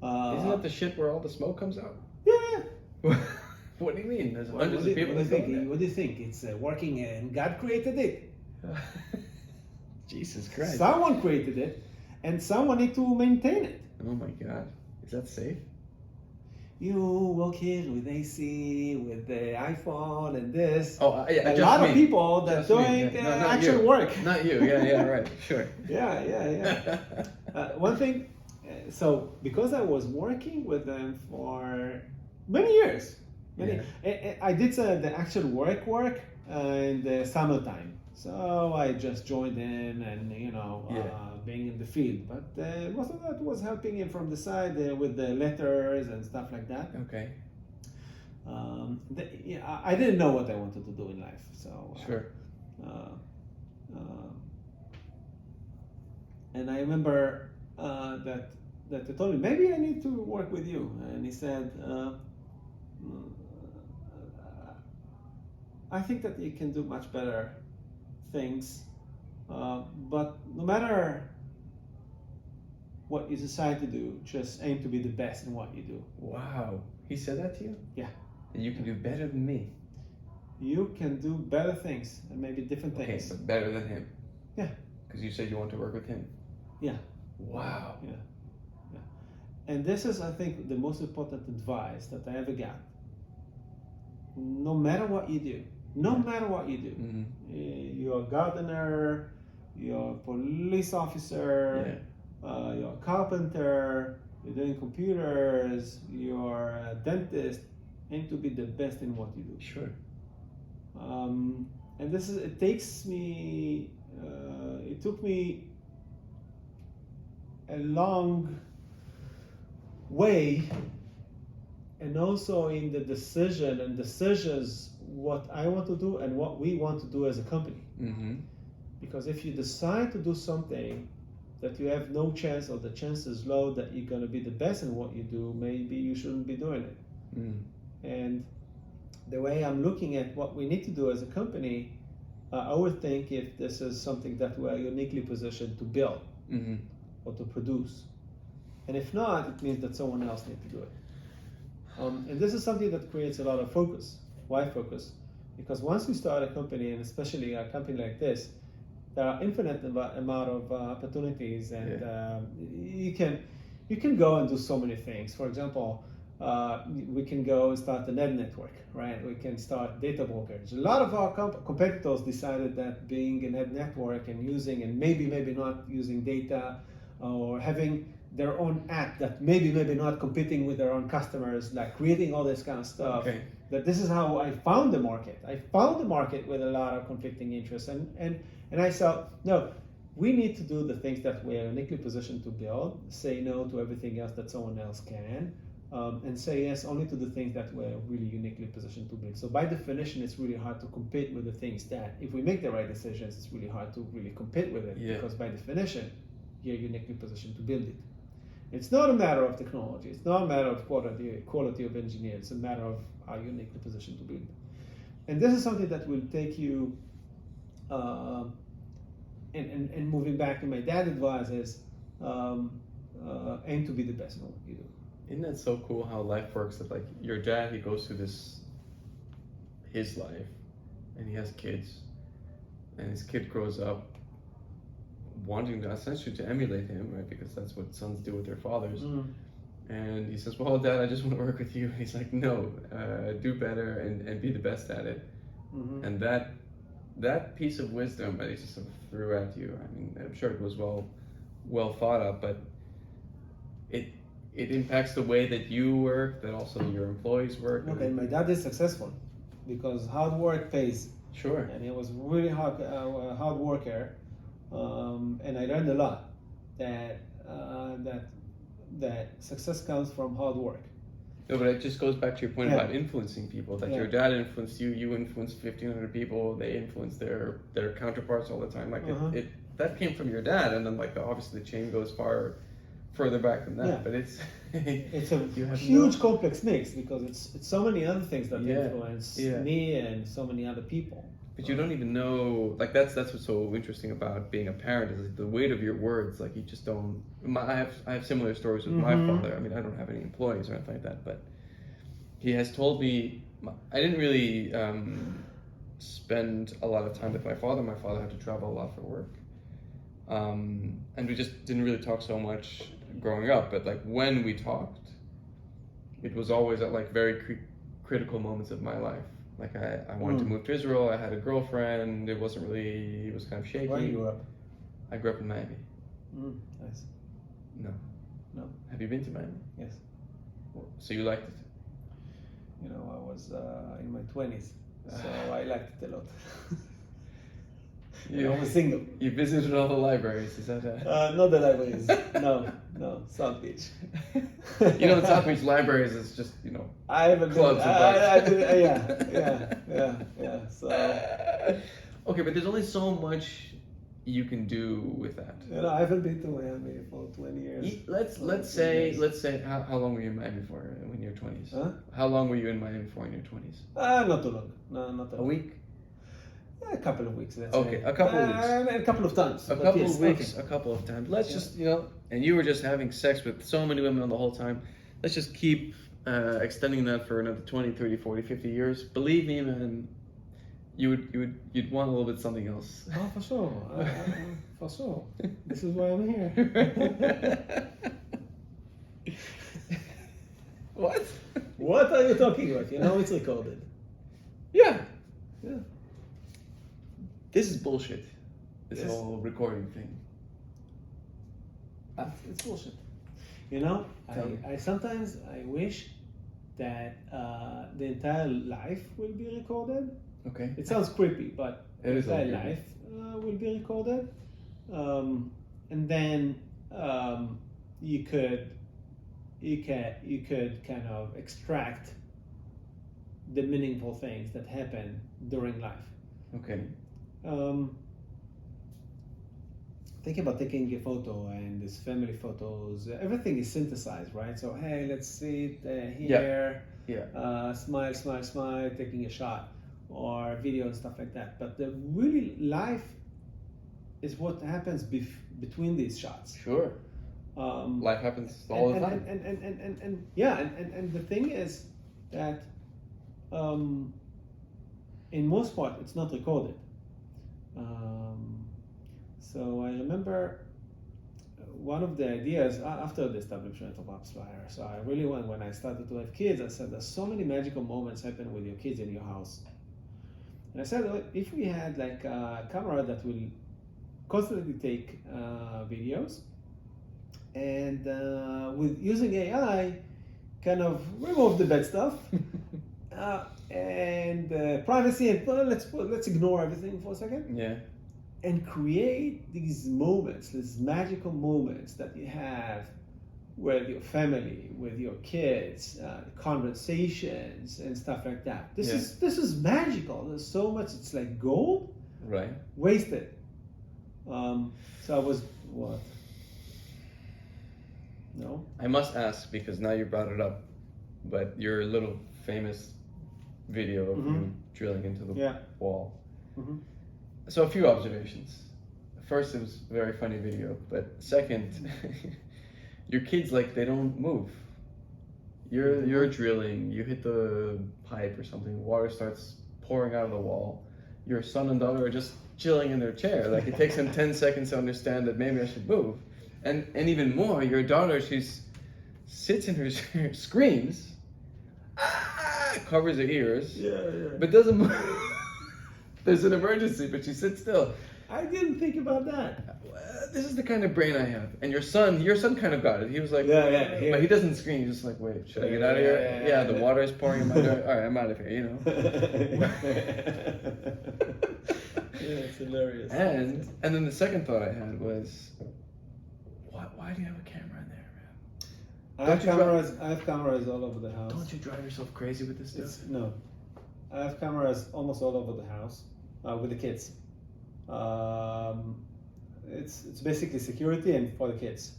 Isn't that the shit where all the smoke comes out? Yeah. What do you mean? There's What hundreds do of people you that think? go in What do you think? It's working, and God created it. there. Jesus Christ. Someone created it, and someone need to maintain it. Oh my God. Is that safe? You walk here with AC, with the iPhone, and this. Oh, yeah. A lot of people that Just me. doing Yeah. No, not actual you. work. Not you. Yeah, right. Sure. Yeah. One thing, so because I was working with them for many years, I did the actual work in the summertime. So I just joined in and, being in the field. But most of that was helping him from the side with the letters and stuff like that. Okay. I didn't know what I wanted to do in life. So Sure. And I remember that they told me, maybe I need to work with you. And he said, I think that you can do much better things, but no matter what you decide to do, just aim to be the best in what you do. Wow. He said that to you? Yeah. And you can do better than me. You can do better things, and maybe different things. Okay, but better than him. Yeah. Because you said you want to work with him. Yeah. Wow. Yeah. And this is, I think, the most important advice that I ever got. No matter what you do, Mm-hmm. You're a gardener, you're a police officer, you're a carpenter, you're doing computers, you're a dentist, aim to be the best in what you do. Sure. And it took me a long way, and also in the decisions what I want to do and what we want to do as a company. Mm-hmm. Because if you decide to do something that you have no chance, or the chance is low that you're going to be the best in what you do, maybe you shouldn't be doing it. And the way I'm looking at what we need to do as a company, I would think if this is something that we are uniquely positioned to build or to produce. And if not, it means that someone else needs to do it. And this is something that creates a lot of focus. Why focus? Because once you start a company, and especially a company like this, there are infinite amount of opportunities, and you can go and do so many things. For example, we can go and start a net network, right? We can start data brokerage. A lot of our competitors decided that being a net network and using, and maybe not using data, or having their own app that maybe not competing with their own customers, like creating all this kind of stuff. Okay. That this is how I found the market. I found the market with a lot of conflicting interests, and I thought, no, we need to do the things that we are uniquely positioned to build, say no to everything else that someone else can, and say yes only to the things that we're really uniquely positioned to build. So by definition, it's really hard to compete with the things that, if we make the right decisions, it's really hard to really compete with it, because by definition, you're uniquely positioned to build it. It's not a matter of technology. It's not a matter of quality of engineer. It's a matter of how you uniquely positioned to build. And this is something that will take you. And moving back to my dad advice is aim to be the best in what you do. Isn't that so cool how life works? That like your dad, he goes through his life, and he has kids, and his kid grows up wanting to essentially to emulate him, right? Because that's what sons do with their fathers. And he says, "Well, Dad, I just want to work with you." And he's like, "No, do better and be the best at it." And that piece of wisdom that he just sort of threw at you, I mean, I'm sure it was well thought of, but it impacts the way that you work, that also your employees work. Okay, my dad is successful because hard work pays. Sure. And he was really hard worker, and I learned a lot that success comes from hard work. No, but it just goes back to your point about influencing people. That your dad influenced you, you influenced 1,500 people, they influenced their counterparts all the time. Like it that came from your dad, and then like obviously the chain goes further back than that. Yeah. But it's a huge complex mix because it's so many other things that influence me and so many other people. But you don't even know, like that's what's so interesting about being a parent, is like the weight of your words. Like you just don't. I have similar stories with my father. I mean, I don't have any employees or anything like that, but he has told me I didn't really spend a lot of time with my father. My father had to travel a lot for work, and we just didn't really talk so much growing up. But like when we talked, it was always at like very critical moments of my life. Like I wanted to move to Israel. I had a girlfriend. It wasn't really. It was kind of shaky. Where you grew up? I grew up in Miami. Nice. No. Have you been to Miami? Yes. So you liked it? You know, I was in my 20s, so I liked it a lot. I was single. You visited all the libraries, is that not the libraries. No, South Beach. You know, in South Beach libraries, it's just, you know, I haven't clubs yeah. So okay, but there's only so much you can do with that. you know, I haven't been to Miami for 20 years. Let's say how long were you in Miami for when you were 20s? Huh? How long were you in Miami for in your 20s? Not too long. No, not too long. A week? A couple of weeks. Let's Okay, say. a couple of weeks. And a couple of times. A couple of weeks, a couple of times. Let's just, you know, and you were just having sex with so many women the whole time. Let's just keep extending that for another 20, 30, 40, 50 years. Believe me, man, you'd want a little bit something else. Oh, for sure. For sure. This is why I'm here. What? What are you talking about? You know it's recorded. Yeah. This is bullshit. This whole recording thing. It's bullshit. You know, I sometimes I wish that the entire life will be recorded. Okay. It sounds creepy, but It is the entire all creepy. life will be recorded, and then you could kind of extract the meaningful things that happen during life. Okay. Think about taking a photo and these family photos. Everything is synthesized, right? So hey, let's sit here. Yeah. Smile, taking a shot, or video and stuff like that. But the really life is what happens between these shots. Sure. Life happens all the time. And the thing is that in most part it's not recorded. So I remember one of the ideas after the establishment of AppsFlyer. So I really when I started to have kids, I said there's so many magical moments happen with your kids in your house. And I said, well, if we had like a camera that will constantly take videos, and with using AI, kind of remove the bad stuff, and privacy, and let's ignore everything for a second. Yeah. And create these moments, these magical moments that you have with your family, with your kids, conversations and stuff like that. This is magical. There's so much. It's like gold, Right. wasted. So I was what No. I must ask because now you brought it up, but your little famous video of you drilling into the wall. Mm-hmm. So a few observations. First, it was a very funny video, but second, your kids they don't move. You're drilling, you hit the pipe or something, water starts pouring out of the wall. Your son and daughter are just chilling in their chair. It takes them 10 seconds to understand that maybe I should move. And even more, your daughter, sits in her chair, screams, covers her ears, but doesn't move. There's an emergency, but she sits still. I didn't think about that. This is the kind of brain I have. And your son kind of got it. He was like, but he doesn't scream. He's just like, wait, should I get out of here? Yeah, the water is pouring in my door. All right, I'm out of here, Yeah, it's hilarious. And then the second thought I had was, why do you have a camera in there, man? I have cameras all over the house. Don't you drive yourself crazy with this stuff? No. I have cameras almost all over the house with the kids. It's basically security and for the kids.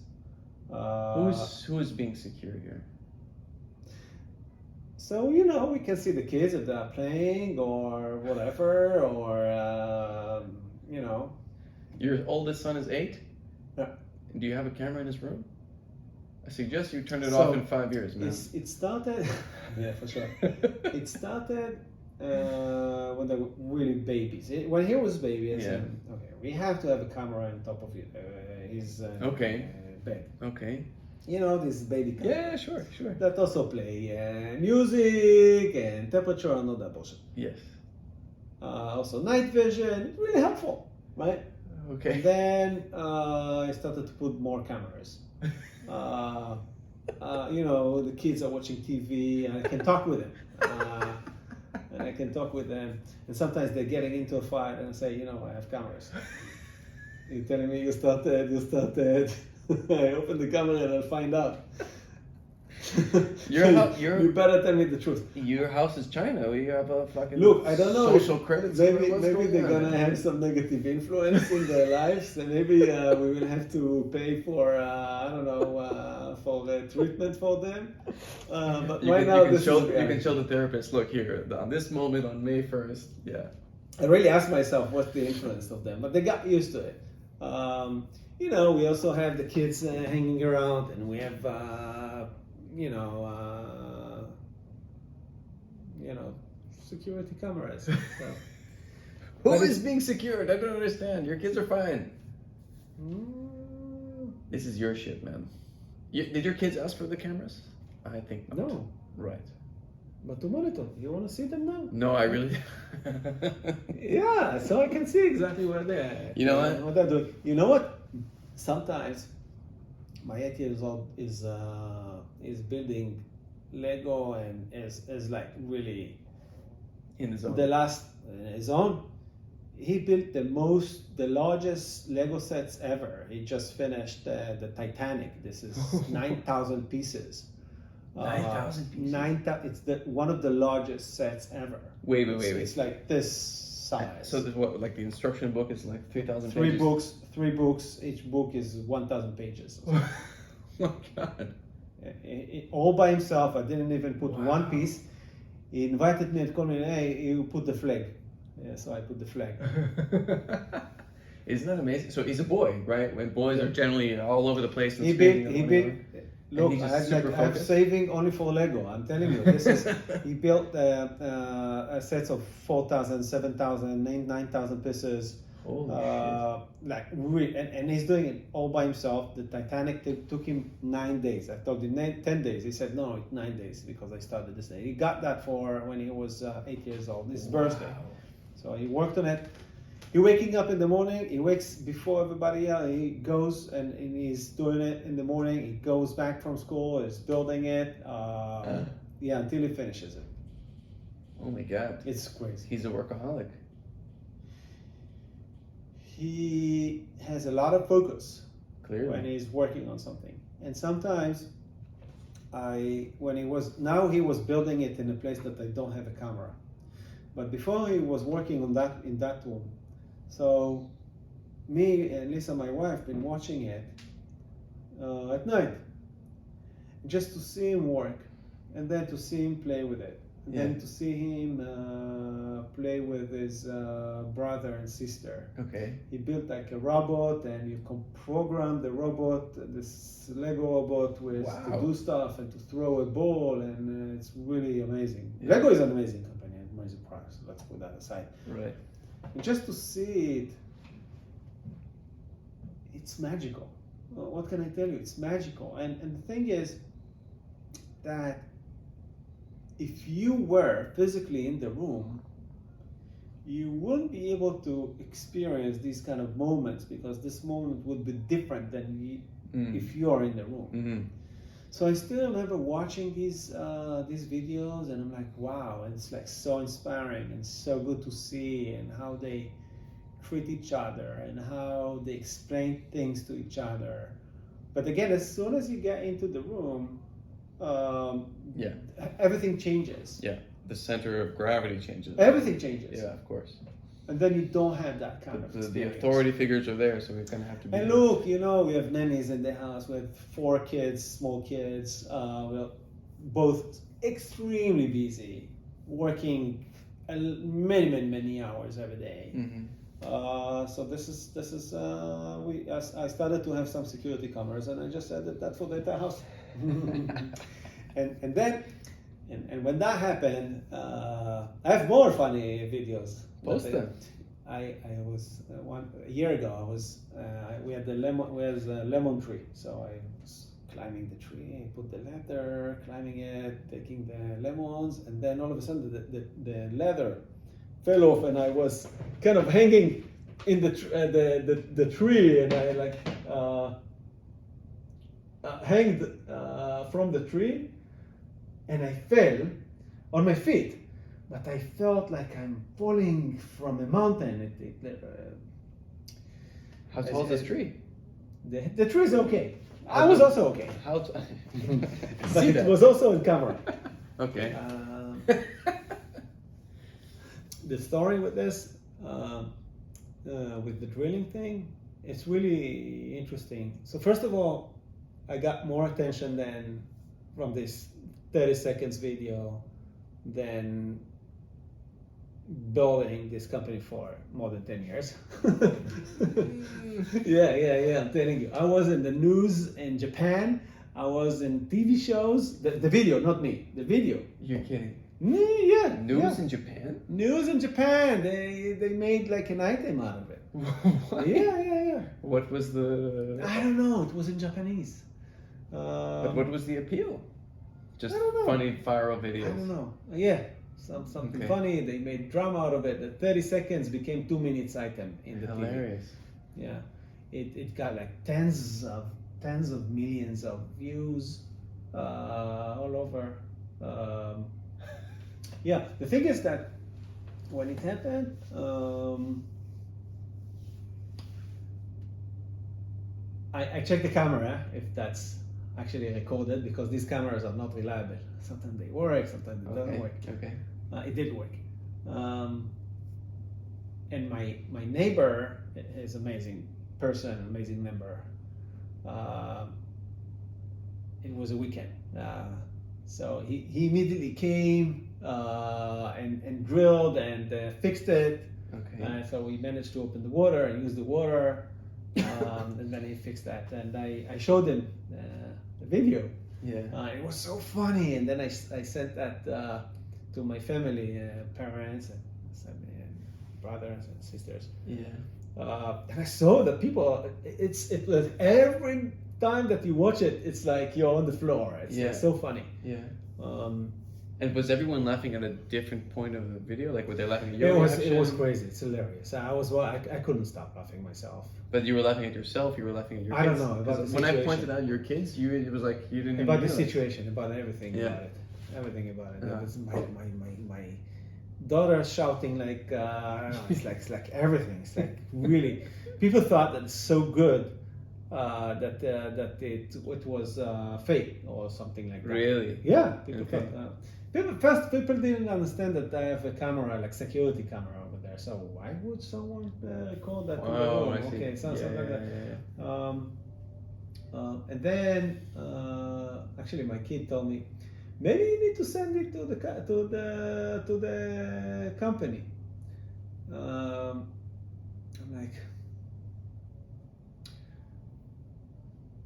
Who's being secure here? So we can see the kids if they're playing or whatever, or Your oldest son is 8? Yeah. Do you have a camera in his room? I suggest you turn it off in 5 years, man. It started, yeah, for sure. It started when they were really babies. When he was a baby, I said, okay, we have to have a camera on top of his bed. Okay. This baby camera. Yeah, sure. That also play music and temperature and all that bullshit. Yes. Also night vision, really helpful, right? Okay. And then I started to put more cameras. The kids are watching TV and I can talk with them. And sometimes they're getting into a fight and I say, I have cameras. You're telling me you started. I open the camera and I'll find out. You better tell me the truth. Your house is China. You have a fucking Look, I don't know. Social credits. Maybe they're gonna have some negative influence in their lives, and maybe we will have to pay for for treatment for them. But right now, you can show the therapist. Look here, on this moment on May 1st. Yeah. I really asked myself what's the influence of them, but they got used to it. We also have the kids hanging around, and we have security cameras. So. Who is being secured? I don't understand. Your kids are fine. This is your shit, man. Did your kids ask for the cameras? I think not. No. Right. But to monitor, you want to see them now? No, I really. Yeah, so I can see exactly where they're at. You know what? What they're doing. You know what? Sometimes my 8 years old is building Lego and is like really in the zone. His own. He built the largest Lego sets ever. He just finished the Titanic. This is 9,000 pieces. 9,000 pieces. It's one of the largest sets ever. Wait. It's like this size. So this what the instruction book is like 3,000 Three pages. Three books. Each book is 1,000 pages. Oh my God. All by himself. I didn't even put Wow. one piece. He invited me and told me, "Hey, you put the flag." Yeah, so I put the flag. Isn't that amazing? So he's a boy, right? When boys are generally all over the place and He screaming built. Look, he's I just have super I have focused? saving only for Lego. I'm telling you, he built a set of 4,000, 7,000, 9,000 pieces. Holy And he's doing it all by himself. The Titanic took him 9 days. I told him 10 days. He said, no, it's 9 days because I started this day. He got that for when he was 8 years old. His birthday. So he worked on it. He waking up in the morning. He wakes before everybody else. He goes and he's doing it in the morning. He goes back from school. He's building it. Until he finishes it. Oh my God. It's crazy. He's a workaholic. He has a lot of focus Clearly. when he's working on something. And sometimes he was building it in a place that I don't have a camera. But before he was working on that in that room. So me and Lisa, my wife, been watching it at night. just to see him work, and then to see him play with it, and Yeah. then to see him play with his brother and sister. Okay. He built like a robot, and you can program the robot, this Lego robot, with Wow. to do stuff and to throw a ball, and it's really amazing. Yeah. Lego is an amazing company, an amazing product. So let's put that aside. Right. And just to see it, it's magical. Well, what can I tell you? It's magical. And the thing is that if you were physically in the room, you wouldn't be able to experience these kind of moments, because this moment would be different than if you are in the room. Mm-hmm. So I still remember watching these videos, and I'm like, wow, it's like so inspiring and so good to see, and how they treat each other and how they explain things to each other. But again, as soon as you get into the room, Yeah. everything changes. Yeah. The center of gravity changes. Everything changes. Yeah, of course. And then you don't have that kind of The experience. authority figures are there, so we kind of have to be. And look, you know, we have nannies in the house with 4 kids, small kids. We're both extremely busy, working many hours every day. Mm-hmm. So this is I started to have some security cameras, and I just said that for the entire house. and then when that happened, I have more funny videos. Post them. I was a year ago. We had a lemon tree, so I was climbing the tree. I put the ladder, climbing it, taking the lemons, and then all of a sudden the ladder fell off, and I was kind of hanging in the tree, and I like hanged from the tree, and I fell on my feet. But I felt like I'm falling from a mountain. How tall is this tree? The tree is okay. I was also okay. How? But it was also on camera. Okay. The story with this, with the drilling thing, it's really interesting. So first of all, I got more attention than from this 30 seconds video than building this company for more than 10 years. Yeah, I'm telling you. I was in the news in Japan. I was in TV shows. The video, not me. The video. You're kidding. Yeah. News in Japan? News in Japan. They made like an item out of it. What? Yeah. What was the? I don't know. It was in Japanese. But what was the appeal? Just I don't know. funny viral videos. I don't know. Yeah. Something Okay. funny. They made drama out of it. The 30 seconds became 2 minutes item in the TV. Hilarious. Yeah, it got like tens of millions of views all over. Yeah, the thing is that when it happened, I checked the camera if that's actually recorded, because these cameras are not reliable. Sometimes they work, sometimes it doesn't work. Okay. It did work. And my neighbor is amazing person, amazing member. It was a weekend, so he immediately came and drilled and fixed it. Okay. So we managed to open the water and use the water, and then he fixed that. And I showed him the video. Yeah. It was so funny, and then I sent that to my family, parents and brothers and sisters. Yeah. And I saw that people, it was every time that you watch it, it's like you're on the floor. It's so funny. Yeah. Um, And was everyone laughing at a different point of the video? Like, were they laughing at your it reaction? was crazy. It's hilarious. I couldn't stop laughing myself. But you were laughing at yourself. You were laughing at your I don't kids. know, about 'Cause the when I situation. pointed out your kids, it was like you didn't About even the realize. situation, about everything Yeah. about it, everything about it. Yeah. It was my daughter shouting like I don't know, it's like everything. It's like really, people thought that it's so good that it was fake or something like that. Really? Yeah, people Okay. thought. People didn't understand that I have a camera, like security camera over there. So why would someone record that? Oh, I see. Okay, something like that. Yeah. And then actually my kid told me, maybe you need to send it to the company. I'm like,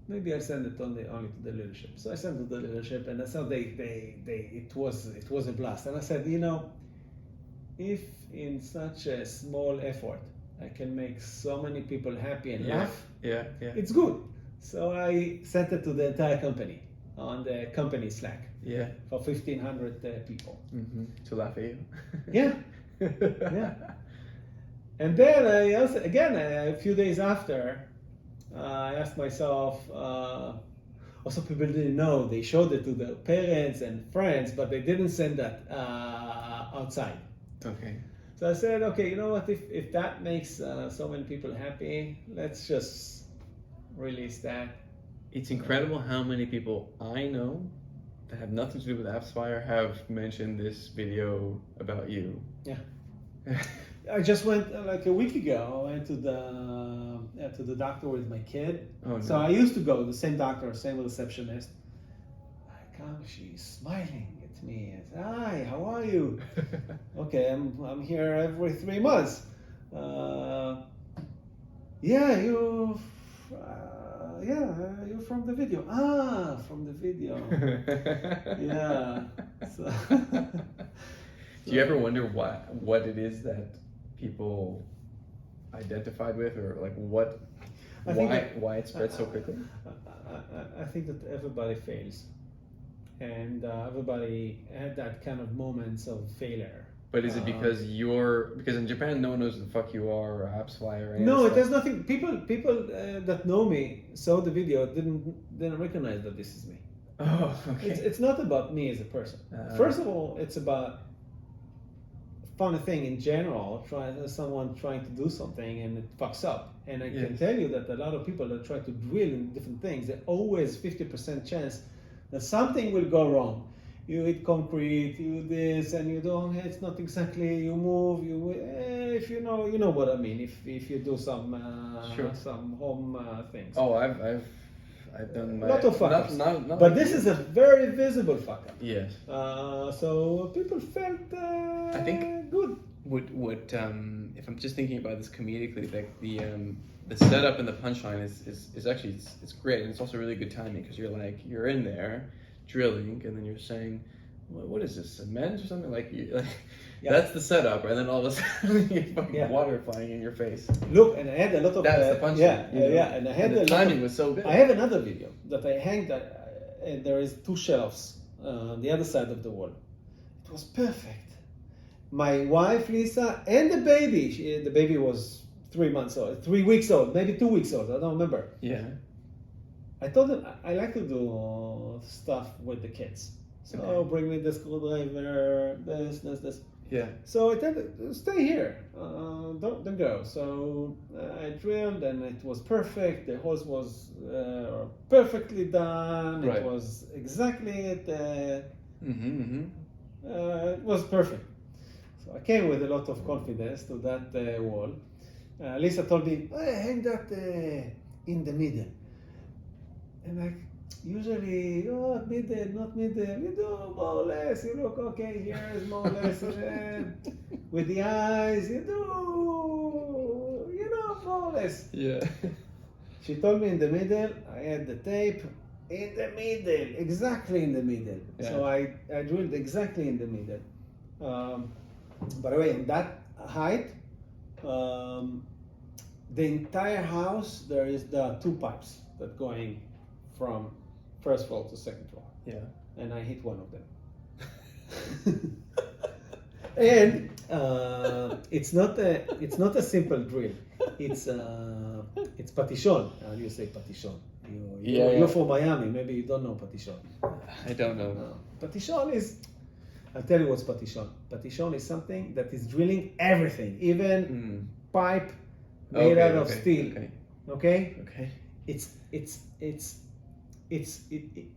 maybe I'll send it only to the leadership. So I sent it to the leadership, and that's how it was a blast. And I said, if in such a small effort I can make so many people happy and laugh, it's good. So I sent it to the entire company on the company Slack. Yeah. For 1,500 people. Mm-hmm. To laugh at you. Yeah. Yeah. And then I also, again, a few days after, I asked myself, also people didn't know, they showed it to their parents and friends, but they didn't send that outside. Okay. So I said, okay, you know what, if that makes so many people happy, let's just release that. It's incredible how many people I know that have nothing to do with AppsFlyer have mentioned this video about you. Yeah. I just went like a week ago. I went to the doctor with my kid. Oh, no. So I used to go to the same doctor, same receptionist. I come, she's smiling at me. I said, "Hi, how are you?" Okay, I'm here every 3 months. Yeah, you're from the video. Ah, from the video. Yeah. So, do you ever wonder what it is that people identified with, or like why it spread so quickly? I think that everybody fails, and everybody had that kind of moments of failure. But is it because because in Japan no one knows who the fuck you are or AppsFlyer or any No, of it that has nothing. People that know me saw the video didn't recognize that this is me. Oh, okay. It's not about me as a person. First of all, it's about funny thing in general, someone trying to do something and it fucks up. And I can tell you that a lot of people that try to drill in different things, there's always 50% chance that something will go wrong. You hit concrete, you this, and you don't. It's not exactly. You move. If you know what I mean. If you do some home things. Oh, I've done my lot of fuck ups. Not But like this you. is a very visible fuck up. Yes. So people felt I think good. What if I'm just thinking about this comedically, like the setup and the punchline is actually it's great, and it's also really good timing because you're in there drilling, and then you're saying, what is this, cement or something? That's the setup, and then all of a sudden you get fucking water flying in your face. Look, and I had a lot of that's the punchline. and I had the timing was so good. I have another video that I hanged. And there is 2 shelves on the other side of the wall. It was perfect. My wife Lisa and the baby. The baby was 3 months old, 3 weeks old, maybe 2 weeks old. I don't remember. Yeah. I told them I like to do stuff with the kids. So bring me the screwdriver, this. Yeah. So I told them, stay here, don't go. So I drilled and it was perfect. The hose was perfectly done. Right. It was exactly it was perfect. So I came with a lot of confidence to that wall. Lisa told me, hey, hang that in the middle. And like, usually, not middle, you do more or less, you look, okay, here is more or less, with the eyes, you do, more or less. Yeah. She told me in the middle, I had the tape, in the middle, exactly in the middle. Yeah. So I drilled exactly in the middle. By the way, in that height, the entire house, there is the 2 pipes that going from first floor to second floor. Yeah. And I hit one of them. And it's not a simple drill. It's patition. How do you say patition? You're from Miami. Maybe you don't know patition. I don't know. Patition is. I'll tell you what's patition. Patition is something that is drilling everything, even pipe made out of steel. Okay. Okay. It's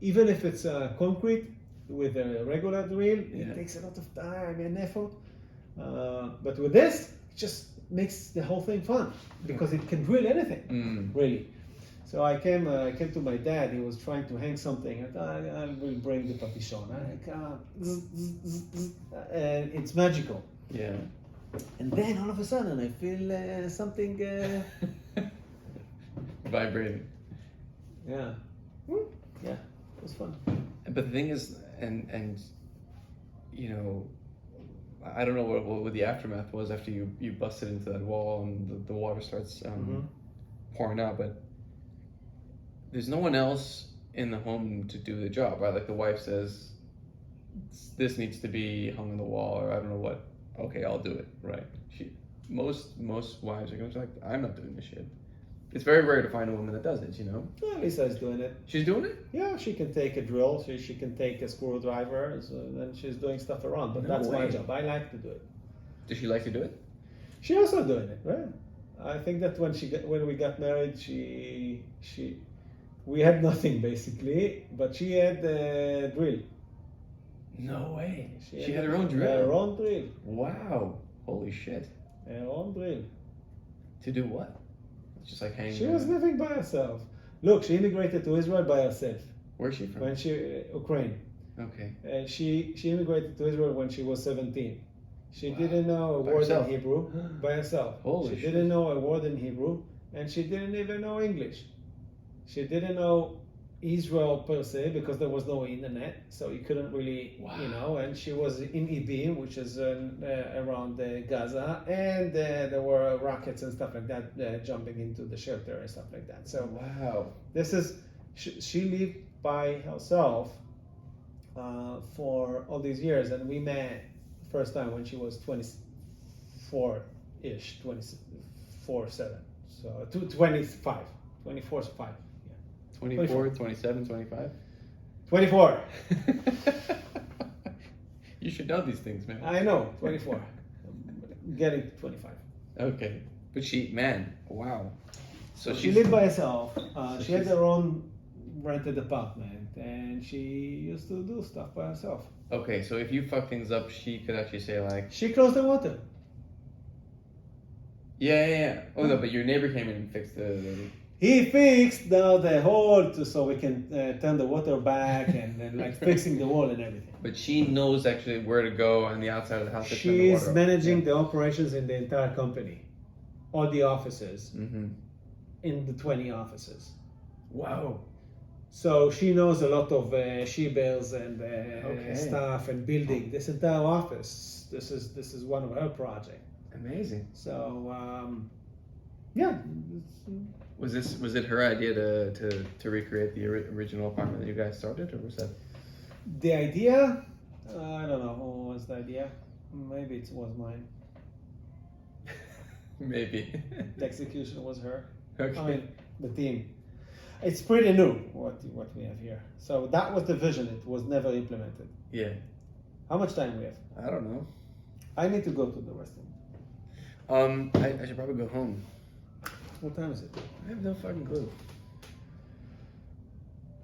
even if it's concrete with a regular drill, it takes a lot of time and effort. But with this, it just makes the whole thing fun because it can drill anything, really. So I came to my dad. He was trying to hang something. I will bring the papichon. And it's magical. Yeah. And then all of a sudden I feel something. Vibrating. Yeah. Yeah. It was fun. But the thing is, and you know, I don't know what the aftermath was after you busted into that wall and the water starts pouring out, but there's no one else in the home to do the job, right? Like the wife says, this needs to be hung on the wall, or I don't know what. Okay, I'll do it, right? Most wives are going to be like, I'm not doing this shit. It's very rare to find a woman that does it, you know? Yeah, Lisa's doing it. She's doing it? Yeah, she can take a drill, she can take a screwdriver, so then she's doing stuff around. But No that's my way. job. I like to do it. Does she like to do it? She also doing it, right? I think that when we got married, we had nothing basically, but she had a drill. No way. She had had her own drill? Her own drill. Wow. Holy shit. Her own drill. To do what? Just like hanging. She was living by herself. Look, she immigrated to Israel by herself. Where's she from? When Ukraine. Okay. She immigrated to Israel when she was 17. She didn't know a By word herself? in Hebrew by herself. Holy she shit. didn't know a word in Hebrew, and she didn't even know English. She didn't know Israel per se because there was no internet, so you couldn't really, you know. And she was in Ibim, which is around Gaza, and there were rockets and stuff like that jumping into the shelter and stuff like that. So Wow. this is she lived by herself for all these years, and we met first time when she was 24-ish, 24-7, so 25, 24-5. 24, 27, 25? 24. You should know these things, man. I know, 24. Getting to 25. Okay. But wow. So she lived by herself. She had her own rented apartment, and she used to do stuff by herself. Okay, so if you fuck things up, she could actually say like, She closed the water. yeah. Oh no, but your neighbor came in and fixed the He fixed the hole so we can turn the water back and like fixing the wall and everything. But she knows actually where to go on the outside of the house to turn the She's water off. managing the operations in the entire company, all the offices, in the 20 offices. Wow. So she knows a lot of she-bears and Okay. staff and building this entire office. This is one of her projects. Amazing. So yeah. Was it her idea to recreate the original apartment that you guys started, or was that? The idea, I don't know what was the idea. Maybe it was mine. Maybe. The execution was her. Okay. I mean, the team. It's pretty new what we have here. So that was the vision. It was never implemented. Yeah. How much time we have? I don't know. I need to go to the restroom. I should probably go home. What time is it? I have no fucking clue.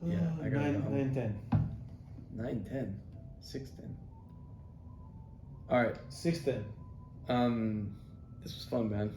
Yeah, I gotta go home. 9:10. 9:10, 6:10. All right. 6:10. This was fun, man.